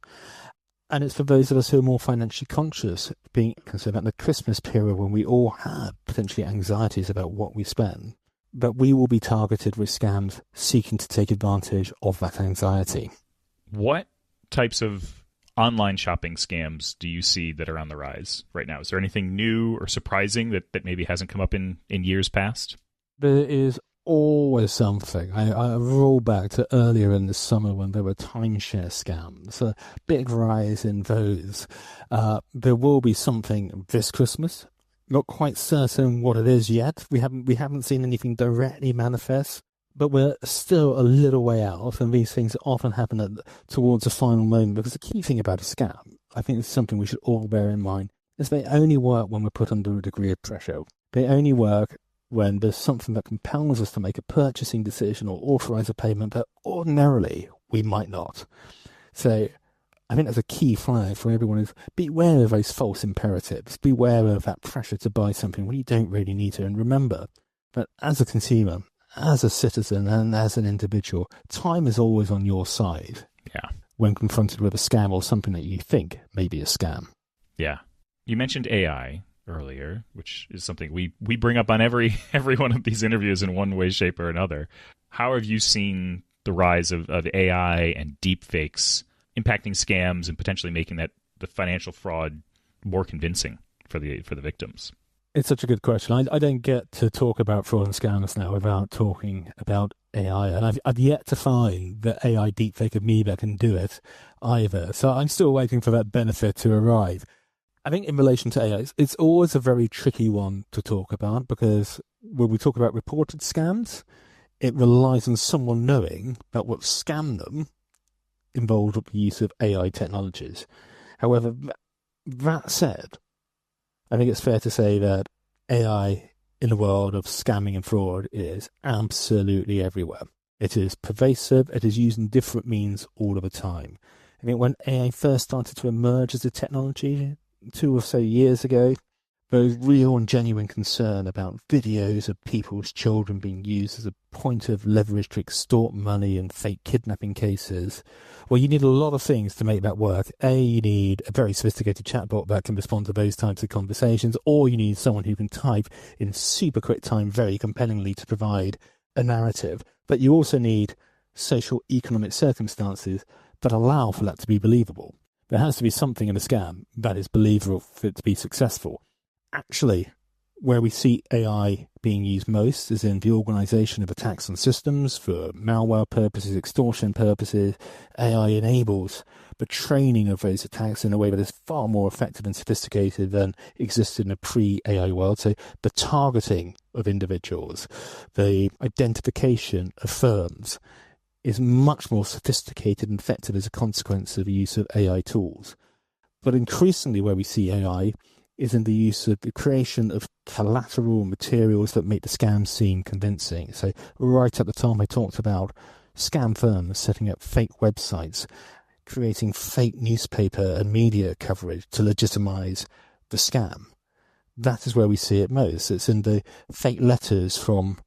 And it's for those of us who are more financially conscious, being concerned about the Christmas period when we all have potentially anxieties about what we spend, that we will be targeted with scams seeking to take advantage of that anxiety. What types of online shopping scams do you see that are on the rise right now? Is there anything new or surprising that maybe hasn't come up in years past? There is always something. I roll back to earlier in the summer when there were timeshare scams, a big rise in those. There will be something this Christmas. Not quite certain what it is yet. We haven't seen anything directly manifest. But we're still a little way out, and these things often happen towards the final moment, because the key thing about a scam, I think it's something we should all bear in mind, is they only work when we're put under a degree of pressure. They only work when there's something that compels us to make a purchasing decision or authorize a payment that ordinarily we might not. So I think that's a key flag for everyone, is beware of those false imperatives, beware of that pressure to buy something when you don't really need to, and remember that as a consumer, as a citizen and as an individual, time is always on your side. Yeah. When confronted with a scam or something that you think may be a scam. Yeah. You mentioned AI earlier, which is something we bring up on every one of these interviews in one way, shape, or another. How have you seen the rise of AI and deepfakes impacting scams and potentially making the financial fraud more convincing for the victims? It's such a good question. I don't get to talk about fraud and scams now without talking about AI, and I've yet to find the AI deepfake of me that can do it either. So I'm still waiting for that benefit to arrive. I think in relation to AI, it's always a very tricky one to talk about, because when we talk about reported scams, it relies on someone knowing that what scammed them involved the use of AI technologies. However, that said, I think it's fair to say that AI in the world of scamming and fraud is absolutely everywhere. It is pervasive. It is used in different means all of the time. I think when AI first started to emerge as a technology 2 or so years ago, there was real and genuine concern about videos of people's children being used as a point of leverage to extort money and fake kidnapping cases. Well, you need a lot of things to make that work. You need a very sophisticated chatbot that can respond to those types of conversations, or you need someone who can type in super quick time very compellingly to provide a narrative. But you also need social economic circumstances that allow for that to be believable. There has to be something in a scam that is believable for it to be successful. Actually, where we see AI being used most is in the organisation of attacks on systems for malware purposes, extortion purposes. AI enables the training of those attacks in a way that is far more effective and sophisticated than existed in a pre-AI world. So the targeting of individuals, the identification of firms is much more sophisticated and effective as a consequence of the use of AI tools. But increasingly where we see AI is in the use of the creation of collateral materials that make the scam seem convincing. So right at the top I talked about scam firms setting up fake websites, creating fake newspaper and media coverage to legitimize the scam. That is where we see it most. It's in the fake letters from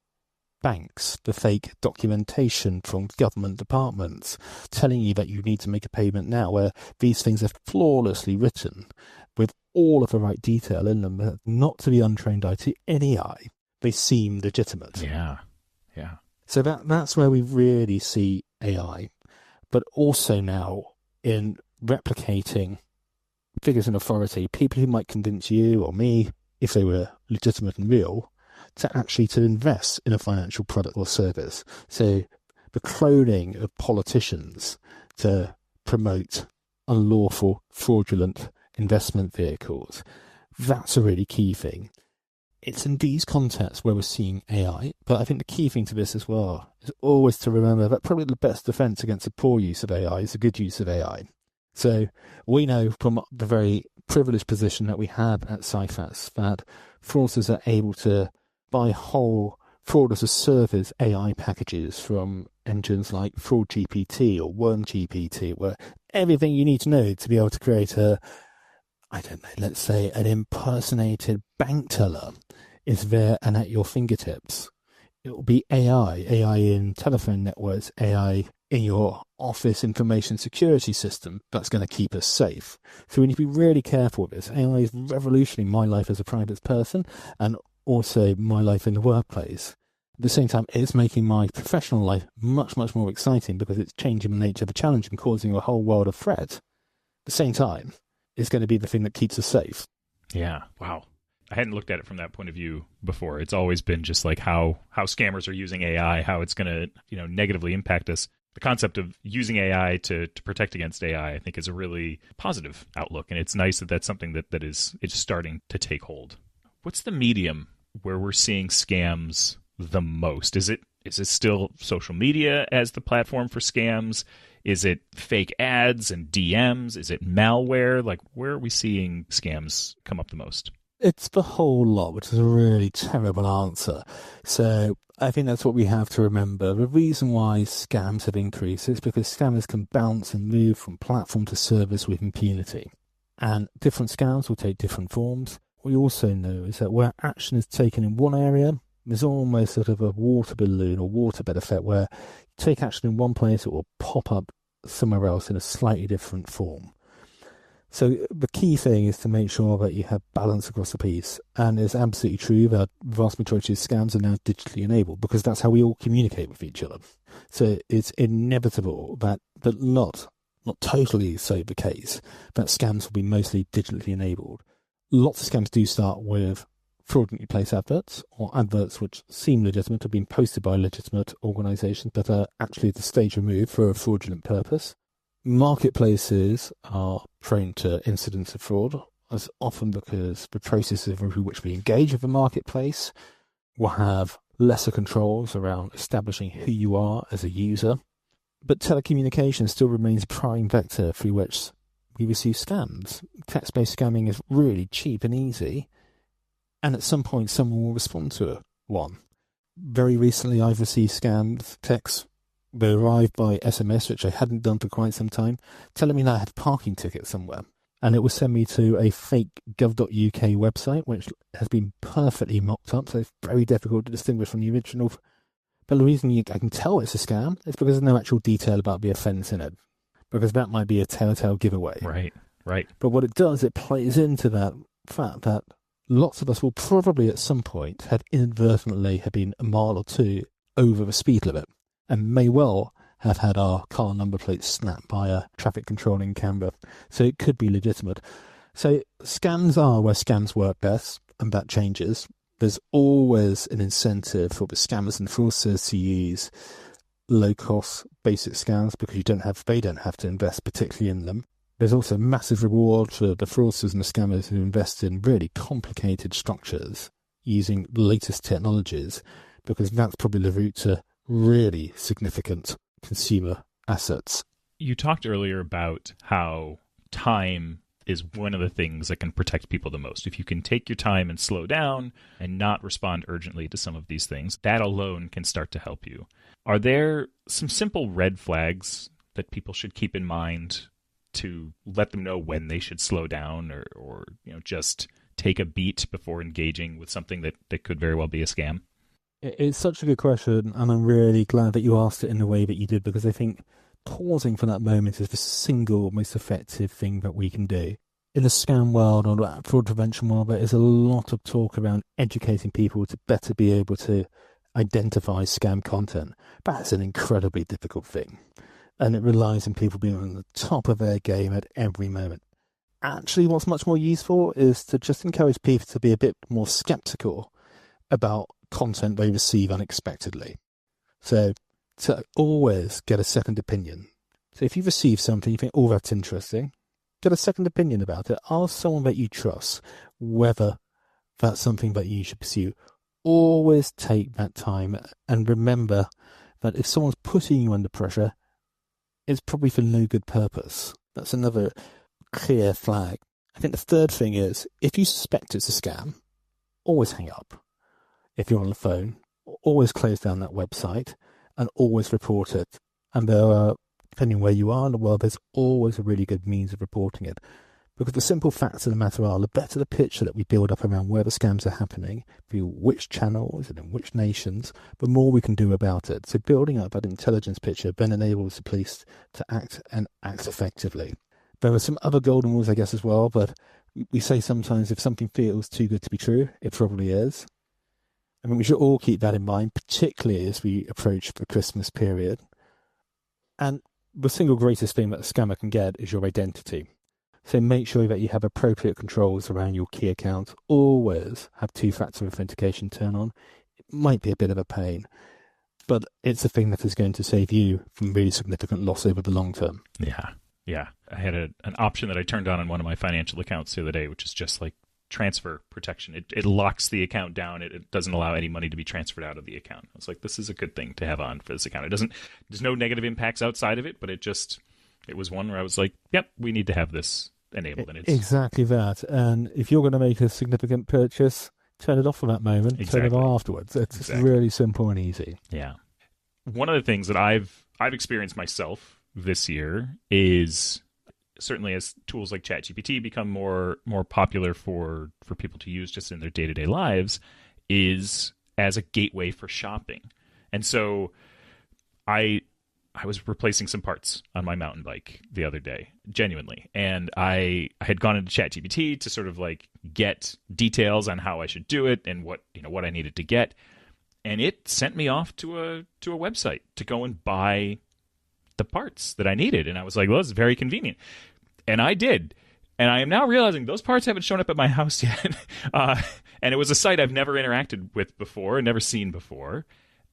banks, the fake documentation from government departments telling you that you need to make a payment now, where these things are flawlessly written with all of the right detail in them, not to the untrained eye, to any eye, they seem legitimate. Yeah. So that's where we really see AI, but also now in replicating figures in authority, people who might convince you or me, if they were legitimate and real, to invest in a financial product or service. So the cloning of politicians to promote unlawful, fraudulent investment vehicles, that's a really key thing. It's in these contexts where we're seeing AI, but I think the key thing to this as well is always to remember that probably the best defense against a poor use of AI is a good use of AI. So we know from the very privileged position that we have at Cifas that fraudsters are able to buy whole fraud as a service AI packages from engines like Fraud GPT or Worm GPT, where everything you need to know to be able to create let's say an impersonated bank teller is there and at your fingertips. It will be AI in telephone networks, AI in your office information security system that's going to keep us safe. So we need to be really careful with this. AI is revolutioning my life as a private person and also my life in the workplace. At the same time, it's making my professional life much, much more exciting because it's changing the nature of the challenge and causing a whole world of threat. At the same time, it's going to be the thing that keeps us safe. Yeah. Wow. I hadn't looked at it from that point of view before. It's always been just like how scammers are using AI, how it's going to, negatively impact us. The concept of using AI to protect against AI, I think, is a really positive outlook. And it's nice that that's something that is starting to take hold. What's the medium where we're seeing scams the most? Is it still social media as the platform for scams? Is it fake ads and DMs? Is it malware? Like, where are we seeing scams come up the most? It's the whole lot, which is a really terrible answer. So I think that's what we have to remember. The reason why scams have increased is because scammers can bounce and move from platform to service with impunity. And different scams will take different forms. What we also know is that where action is taken in one area, there's almost sort of a water balloon or waterbed effect where you take action in one place, it will pop up somewhere else in a slightly different form. So the key thing is to make sure that you have balance across the piece. And it's absolutely true that the vast majority of scams are now digitally enabled because that's how we all communicate with each other. So it's inevitable that not totally so the case, that scams will be mostly digitally enabled. Lots of scams do start with fraudulently placed adverts or adverts which seem legitimate, have been posted by legitimate organisations but are actually at the stage removed for a fraudulent purpose. Marketplaces are prone to incidents of fraud, as often because the processes through which we engage with the marketplace will have lesser controls around establishing who you are as a user. But telecommunications still remains a prime vector through which we receive scams. Text-based scamming is really cheap and easy, and at some point someone will respond to one. Very recently I've received scams texts They arrived by SMS, which I hadn't done for quite some time, telling me that I had a parking ticket somewhere. And it would send me to a fake gov.uk website, which has been perfectly mocked up, so it's very difficult to distinguish from the original. But the reason I can tell it's a scam is because there's no actual detail about the offence in it, because that might be a telltale giveaway. Right. But what it does, it plays into that fact that lots of us will probably at some point have inadvertently have been a mile or two over the speed limit, and may well have had our car number plates snapped by a traffic controlling camera. So it could be legitimate. So scams are where scams work best, and that changes. There's always an incentive for the scammers and fraudsters to use low-cost basic scams because they don't have to invest particularly in them. There's also a massive reward for the fraudsters and the scammers who invest in really complicated structures using the latest technologies, because that's probably the route to really significant consumer assets. You talked earlier about how time is one of the things that can protect people the most. If you can take your time and slow down and not respond urgently to some of these things, that alone can start to help you. Are there some simple red flags that people should keep in mind to let them know when they should slow down or just take a beat before engaging with something that could very well be a scam? It's such a good question, and I'm really glad that you asked it in the way that you did, because I think pausing for that moment is the single most effective thing that we can do. In the scam world or the fraud prevention world, there is a lot of talk around educating people to better be able to identify scam content. That's an incredibly difficult thing, and it relies on people being on the top of their game at every moment. Actually, what's much more useful is to just encourage people to be a bit more skeptical about content they receive unexpectedly. So to always get a second opinion. So if you receive something, you think, oh, that's interesting, get a second opinion about it. Ask someone that you trust whether that's something that you should pursue. Always take that time, and remember that if someone's putting you under pressure, it's probably for no good purpose. That's another clear flag. I think the third thing is, if you suspect it's a scam, always hang up. If you're on the phone, always close down that website and always report it. And there are, depending on where you are in the world, there's always a really good means of reporting it. Because the simple facts of the matter are, the better the picture that we build up around where the scams are happening, through which channels and in which nations, the more we can do about it. So building up that intelligence picture then enables the police to act effectively. There are some other golden rules, I guess, as well, but we say sometimes if something feels too good to be true, it probably is. I mean, we should all keep that in mind, particularly as we approach the Christmas period. And the single greatest thing that a scammer can get is your identity. So make sure that you have appropriate controls around your key accounts. Always have two-factor authentication turned on. It might be a bit of a pain, but it's a thing that is going to save you from really significant loss over the long term. Yeah. I had an option that I turned on one of my financial accounts the other day, which is just like transfer protection. It locks the account down. It doesn't allow any money to be transferred out of the account. I was like, this is a good thing to have on for this account. There's no negative impacts outside of it, but it was one where I was like, yep, we need to have this enabled. And it's exactly that. And if you're going to make a significant purchase, turn it off for that moment, turn it on afterwards. It's really simple and easy. Yeah. One of the things that I've experienced myself this year is, certainly as tools like ChatGPT become more popular for people to use just in their day-to-day lives, is as a gateway for shopping. And so I was replacing some parts on my mountain bike the other day, genuinely. And I had gone into ChatGPT to sort of like get details on how I should do it and what I needed to get. And it sent me off to a website to go and buy the parts that I needed. And I was like, well, this is very convenient. And I did. And I am now realizing those parts haven't shown up at my house yet. And it was a site I've never interacted with before and never seen before.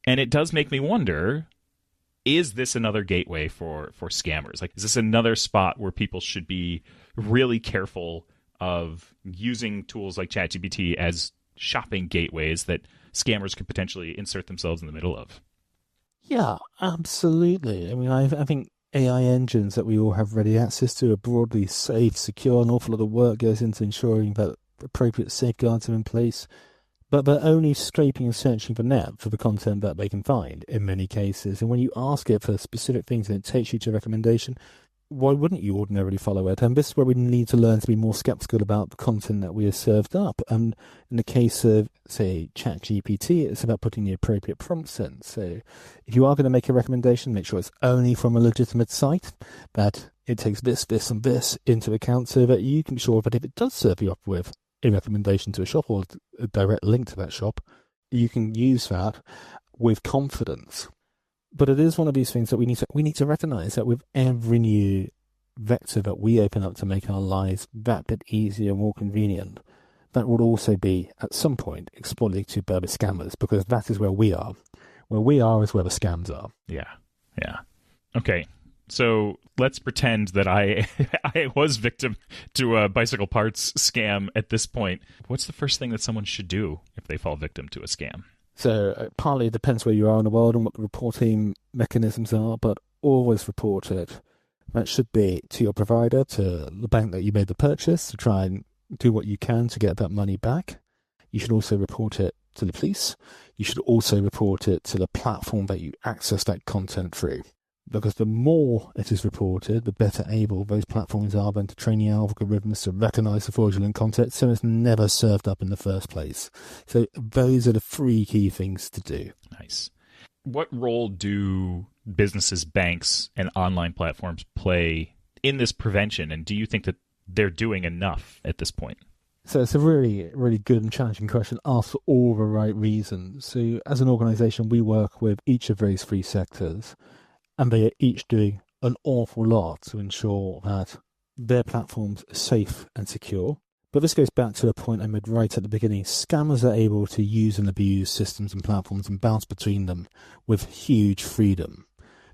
And it does make me wonder, is this another gateway for scammers? Like, is this another spot where people should be really careful of using tools like ChatGPT as shopping gateways that scammers could potentially insert themselves in the middle of? Yeah, absolutely. I mean, I think AI engines that we all have ready access to are broadly safe, secure. An awful lot of work goes into ensuring that appropriate safeguards are in place. but they're only scraping and searching the net for the content that they can find in many cases. And when you ask it for specific things and it takes you to a recommendation, why wouldn't you ordinarily follow it? And this is where we need to learn to be more skeptical about the content that we are served up. And in the case of, say, ChatGPT, it's about putting the appropriate prompts in. So if you are going to make a recommendation, make sure it's only from a legitimate site, that it takes this, this, and this into account so that you can be sure that if it does serve you up with a recommendation to a shop or a direct link to that shop, you can use that with confidence. But it is one of these things that we need to recognize that with every new vector that we open up to make our lives that bit easier, more convenient, that would also be at some point exploited by the scammers, because that is where we are. Where we are is where the scams are. Yeah. Okay. So let's pretend that I was victim to a bicycle parts scam at this point. What's the first thing that someone should do if they fall victim to a scam? So partly it depends where you are in the world and what the reporting mechanisms are, but always report it. That should be to your provider, to the bank that you made the purchase, to try and do what you can to get that money back. You should also report it to the police. You should also report it to the platform that you access that content through. Because the more it is reported, the better able those platforms are then to train the algorithms to recognize the fraudulent content so it's never served up in the first place. So those are the 3 key things to do. Nice. What role do businesses, banks, and online platforms play in this prevention? And do you think that they're doing enough at this point? So it's a really, really good and challenging question, asked for all the right reasons. So as an organization, we work with each of those 3 sectors, and they are each doing an awful lot to ensure that their platforms are safe and secure. But this goes back to a point I made right at the beginning. Scammers are able to use and abuse systems and platforms and bounce between them with huge freedom.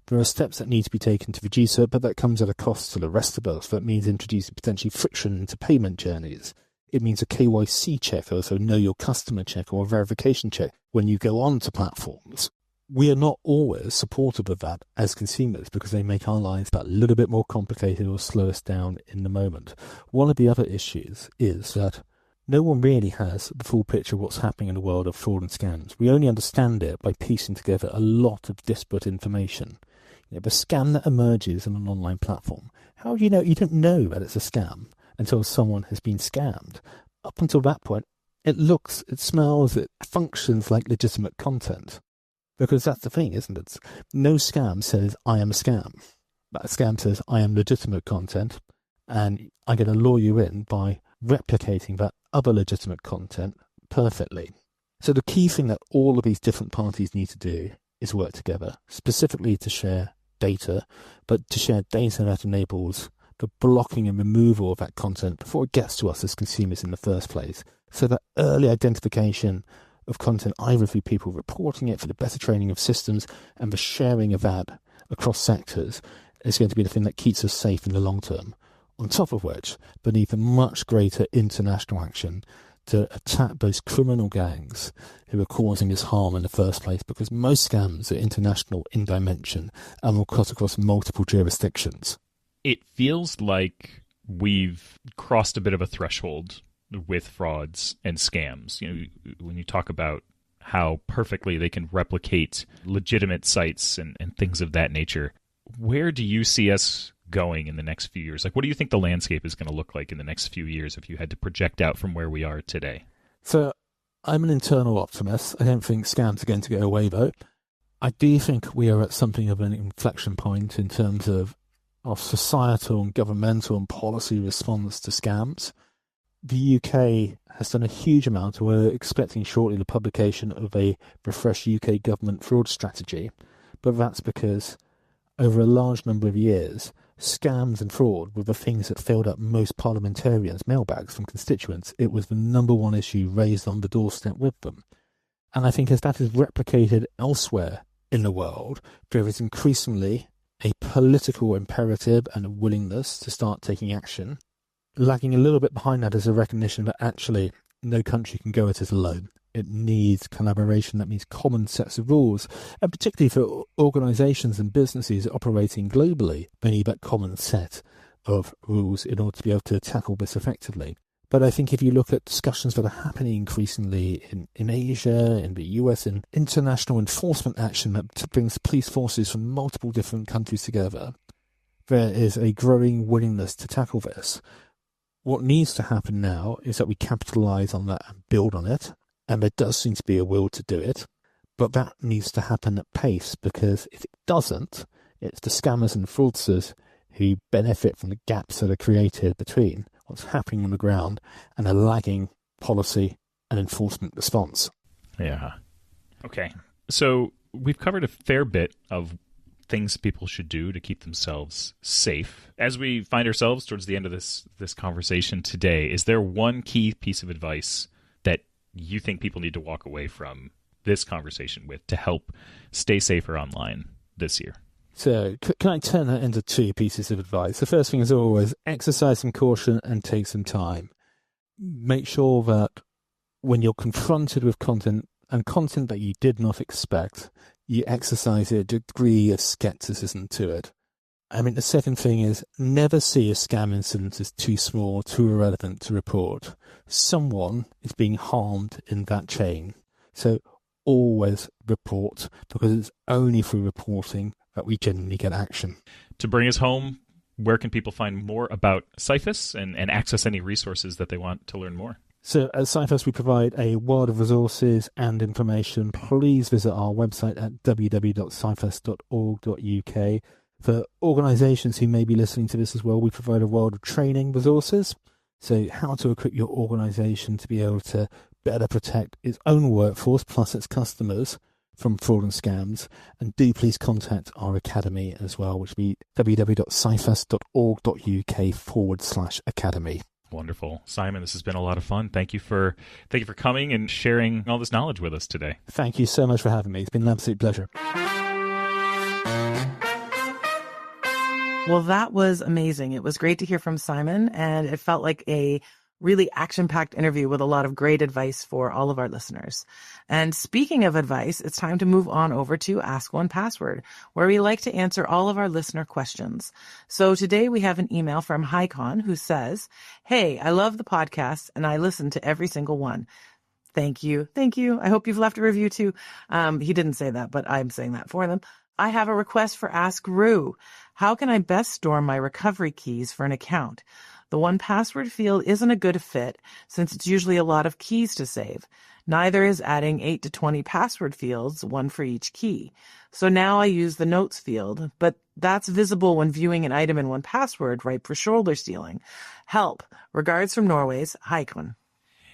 There are steps that need to be taken to reduce it, but that comes at a cost to the rest of us. That means introducing potentially friction into payment journeys. It means a KYC check, also know your customer check or a verification check when you go on to platforms. We are not always supportive of that as consumers because they make our lives a little bit more complicated or slow us down in the moment. One of the other issues is that no one really has the full picture of what's happening in the world of fraud and scams. We only understand it by piecing together a lot of disparate information. The scam that emerges on an online platform, how do you know? You don't know that it's a scam until someone has been scammed. Up until that point, it looks, it smells, it functions like legitimate content. Because that's the thing, isn't it? No scam says, I am a scam. That scam says, I am legitimate content, and I'm going to lure you in by replicating that other legitimate content perfectly. So the key thing that all of these different parties need to do is work together, specifically to share data, but to share data that enables the blocking and removal of that content before it gets to us as consumers in the first place. So that early identification of content, either through people reporting it, for the better training of systems, and the sharing of that across sectors is going to be the thing that keeps us safe in the long term. On top of which, beneath a much greater international action to attack those criminal gangs who are causing this harm in the first place, because most scams are international in dimension and will cut across multiple jurisdictions. It feels like we've crossed a bit of a threshold with frauds and scams. You know, when you talk about how perfectly they can replicate legitimate sites and things of that nature, where do you see us going in the next few years? Like, what do you think the landscape is going to look like in the next few years if you had to project out from where we are today? So I'm an internal optimist. I don't think scams are going to go away, though. I do think we are at something of an inflection point in terms of societal and governmental and policy response to scams. The UK has done a huge amount. We're expecting shortly the publication of a refreshed UK government fraud strategy, but that's because over a large number of years, scams and fraud were the things that filled up most parliamentarians' mailbags from constituents. It was the number one issue raised on the doorstep with them. And I think as that is replicated elsewhere in the world, there is increasingly a political imperative and a willingness to start taking action. Lagging a little bit behind that is a recognition that actually no country can go at it alone. It needs collaboration. That means common sets of rules. And particularly for organisations and businesses operating globally, they need that common set of rules in order to be able to tackle this effectively. But I think if you look at discussions that are happening increasingly in Asia, in the US, in international enforcement action that brings police forces from multiple different countries together, there is a growing willingness to tackle this. What needs to happen now is that we capitalise on that and build on it, and there does seem to be a will to do it, but that needs to happen at pace, because if it doesn't, it's the scammers and fraudsters who benefit from the gaps that are created between what's happening on the ground and a lagging policy and enforcement response. Yeah. Okay. So we've covered a fair bit of things people should do to keep themselves safe. As we find ourselves towards the end of this conversation today, is there one key piece of advice that you think people need to walk away from this conversation with to help stay safer online this year? So can I turn that into two pieces of advice? The first thing is always exercise some caution and take some time. Make sure that when you're confronted with content, and content that you did not expect, you exercise a degree of skepticism to it. I mean, the second thing is never see a scam incident as too small, too irrelevant to report. Someone is being harmed in that chain. So always report, because it's only through reporting that we genuinely get action. To bring us home, where can people find more about Cifas and access any resources that they want to learn more? So at Cifas, we provide a world of resources and information. Please visit our website at www.cifas.org.uk. For organisations who may be listening to this as well, we provide a world of training resources. So how to equip your organisation to be able to better protect its own workforce plus its customers from fraud and scams. And do please contact our academy as well, which will be www.cifas.org.uk/academy. Wonderful. Simon, this has been a lot of fun. Thank you for coming and sharing all this knowledge with us today. Thank you so much for having me. It's been an absolute pleasure. Well, that was amazing. It was great to hear from Simon, and it felt like a really action-packed interview with a lot of great advice for all of our listeners. And speaking of advice, it's time to move on over to Ask One Password, where we like to answer all of our listener questions. So today we have an email from Hycon who says, "Hey, I love the podcast and I listen to every single one." Thank you. Thank you. I hope you've left a review too. He didn't say that, but I'm saying that for them. "I have a request for Ask Roo. How can I best store my recovery keys for an account? The 1Password field isn't a good fit since it's usually a lot of keys to save. Neither is adding 8 to 20 password fields, one for each key. So now I use the notes field, but that's visible when viewing an item in 1Password, ripe for shoulder stealing. Help. Regards from Norway's Haikon."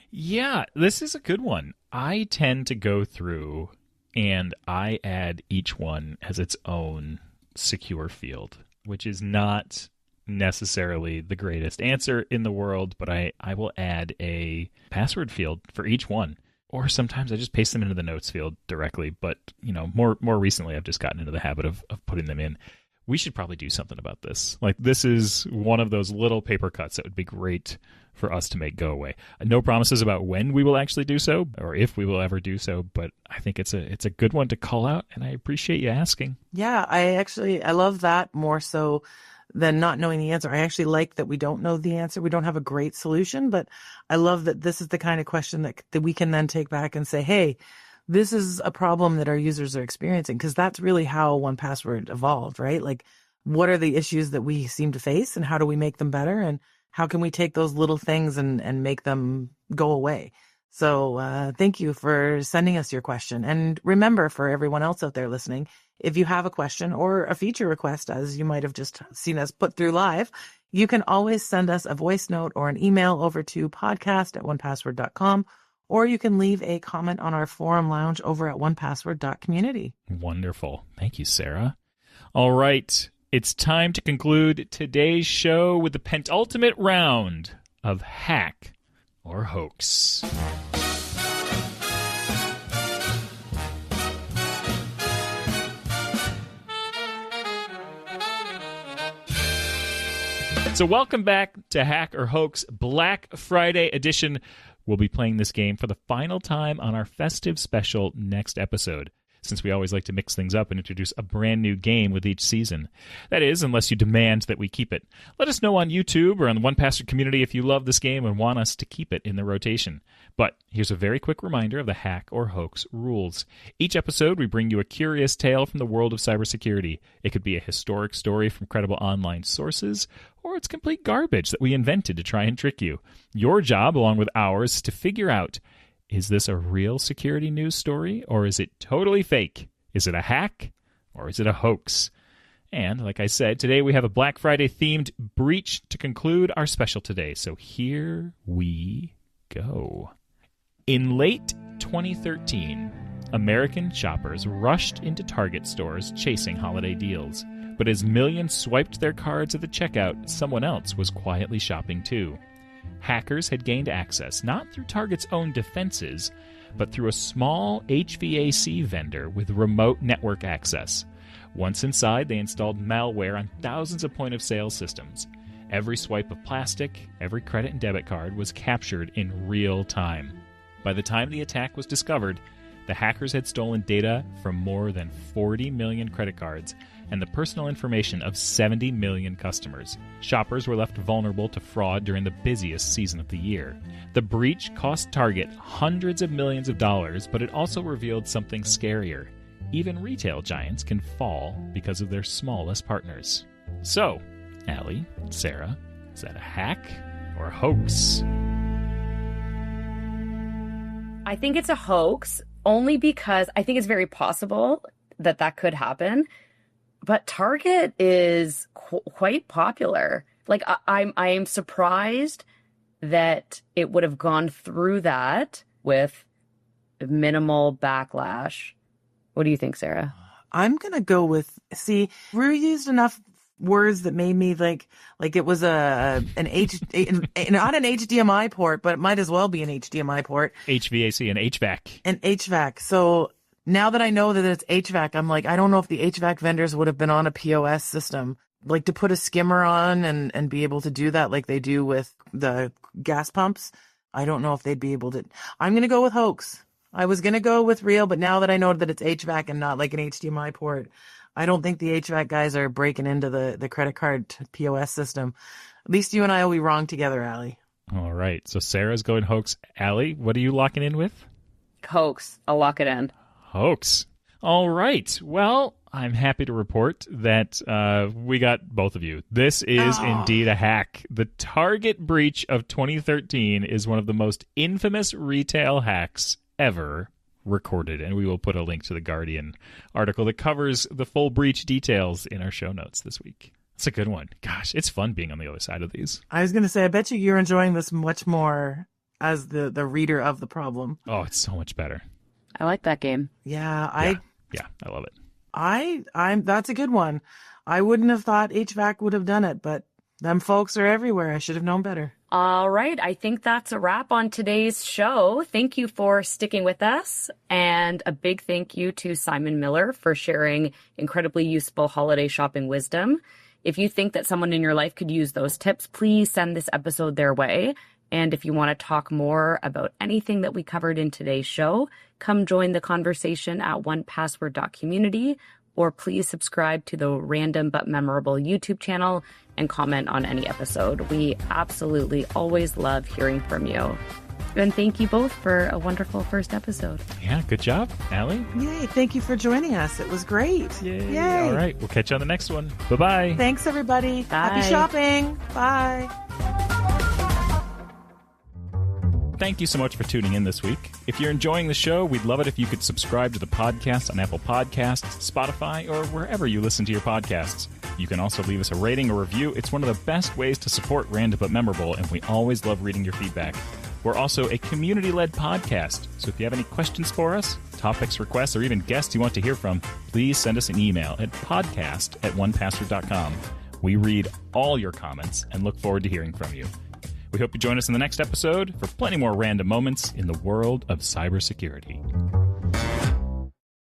Yeah, this is a good one. I tend to go through and I add each one as its own secure field, which is not necessarily the greatest answer in the world, but I will add a password field for each one. Or sometimes I just paste them into the notes field directly, but more recently I've just gotten into the habit of putting them in. We should probably do something about this. Like, this is one of those little paper cuts that would be great for us to make go away. No promises about when we will actually do so or if we will ever do so, but I think it's a good one to call out, and I appreciate you asking. Yeah, I love that more so than not knowing the answer. I actually like that we don't know the answer. We don't have a great solution, but I love that this is the kind of question that we can then take back and say, hey, this is a problem that our users are experiencing, because that's really how 1Password evolved, right? Like, what are the issues that we seem to face and how do we make them better? And how can we take those little things and make them go away? So thank you for sending us your question. And remember, for everyone else out there listening, if you have a question or a feature request, as you might have just seen us put through live, you can always send us a voice note or an email over to podcast@onepassword.com, or you can leave a comment on our forum lounge over at onepassword.community. Wonderful. Thank you, Sarah. All right. It's time to conclude today's show with the penultimate round of Hack or Hoax. So welcome back to Hack or Hoax Black Friday edition. We'll be playing this game for the final time on our festive special next episode. since we always like to mix things up and introduce a brand new game with each season. That is, unless you demand that we keep it. Let us know on YouTube or on the One Password community if you love this game and want us to keep it in the rotation. But here's a very quick reminder of the hack or hoax rules. Each episode, we bring you a curious tale from the world of cybersecurity. It could be a historic story from credible online sources, or it's complete garbage that we invented to try and trick you. Your job, along with ours, is to figure out, is this a real security news story, or is it totally fake? Is it a hack, or is it a hoax? And, like I said, today we have a Black Friday-themed breach to conclude our special today. So here we go. In late 2013, American shoppers rushed into Target stores chasing holiday deals. But as millions swiped their cards at the checkout, someone else was quietly shopping too. Hackers had gained access not through Target's own defenses, but through a small HVAC vendor with remote network access. Once inside, they installed malware on thousands of point-of-sale systems. Every swipe of plastic, every credit and debit card was captured in real time. By the time the attack was discovered, the hackers had stolen data from more than 40 million credit cards and the personal information of 70 million customers. Shoppers were left vulnerable to fraud during the busiest season of the year. The breach cost Target hundreds of millions of dollars, but it also revealed something scarier. Even retail giants can fall because of their smallest partners. So, Allie, Sarah, is that a hack or a hoax? I think it's a hoax, only because I think it's very possible that that could happen. But Target is quite popular. Like, I'm surprised that it would have gone through that with minimal backlash. What do you think, Sarah? I'm going to go with, we used enough words that made me like it was not an HDMI port, but it might as well be an HDMI port. HVAC and HVAC. And HVAC. So now that I know that it's HVAC, I'm like, I don't know if the HVAC vendors would have been on a POS system, like to put a skimmer on and be able to do that like they do with the gas pumps. I don't know if they'd be able to. I'm going to go with hoax. I was going to go with real, but now that I know that it's HVAC and not like an HDMI port, I don't think the HVAC guys are breaking into the credit card POS system. At least you and I will be wrong together, Allie. All right. So Sarah's going hoax. Allie, what are you locking in with? Hoax. I'll lock it in. Hoax. All right. Well, I'm happy to report that we got both of you. This is indeed a hack. The Target breach of 2013 is one of the most infamous retail hacks ever recorded, and we will put a link to the Guardian article that covers the full breach details in our show notes this week. It's a good one. Gosh, it's fun being on the other side of these. I was going to say, I bet you're enjoying this much more as the reader of the problem. Oh, it's so much better. I like that game. Yeah, I love it. I'm that's a good one. I wouldn't have thought HVAC would have done it, but them folks are everywhere. I should have known better. All right. I think that's a wrap on today's show. Thank you for sticking with us. And a big thank you to Simon Miller for sharing incredibly useful holiday shopping wisdom. If you think that someone in your life could use those tips, please send this episode their way. And if you want to talk more about anything that we covered in today's show, come join the conversation at onepassword.community, or please subscribe to the Random But Memorable YouTube channel and comment on any episode. We absolutely always love hearing from you. And thank you both for a wonderful first episode. Yeah, good job, Allie. Yay, thank you for joining us. It was great. Yay. All right, we'll catch you on the next one. Bye-bye. Thanks, everybody. Bye. Happy shopping. Bye. Thank you so much for tuning in this week. If you're enjoying the show, we'd love it if you could subscribe to the podcast on Apple Podcasts, Spotify, or wherever you listen to your podcasts. You can also leave us a rating or review. It's one of the best ways to support Random But Memorable, and we always love reading your feedback. We're also a community-led podcast, so if you have any questions for us, topics, requests, or even guests you want to hear from, please send us an email at podcast@onepassword.com. We read all your comments and look forward to hearing from you. We hope you join us in the next episode for plenty more random moments in the world of cybersecurity.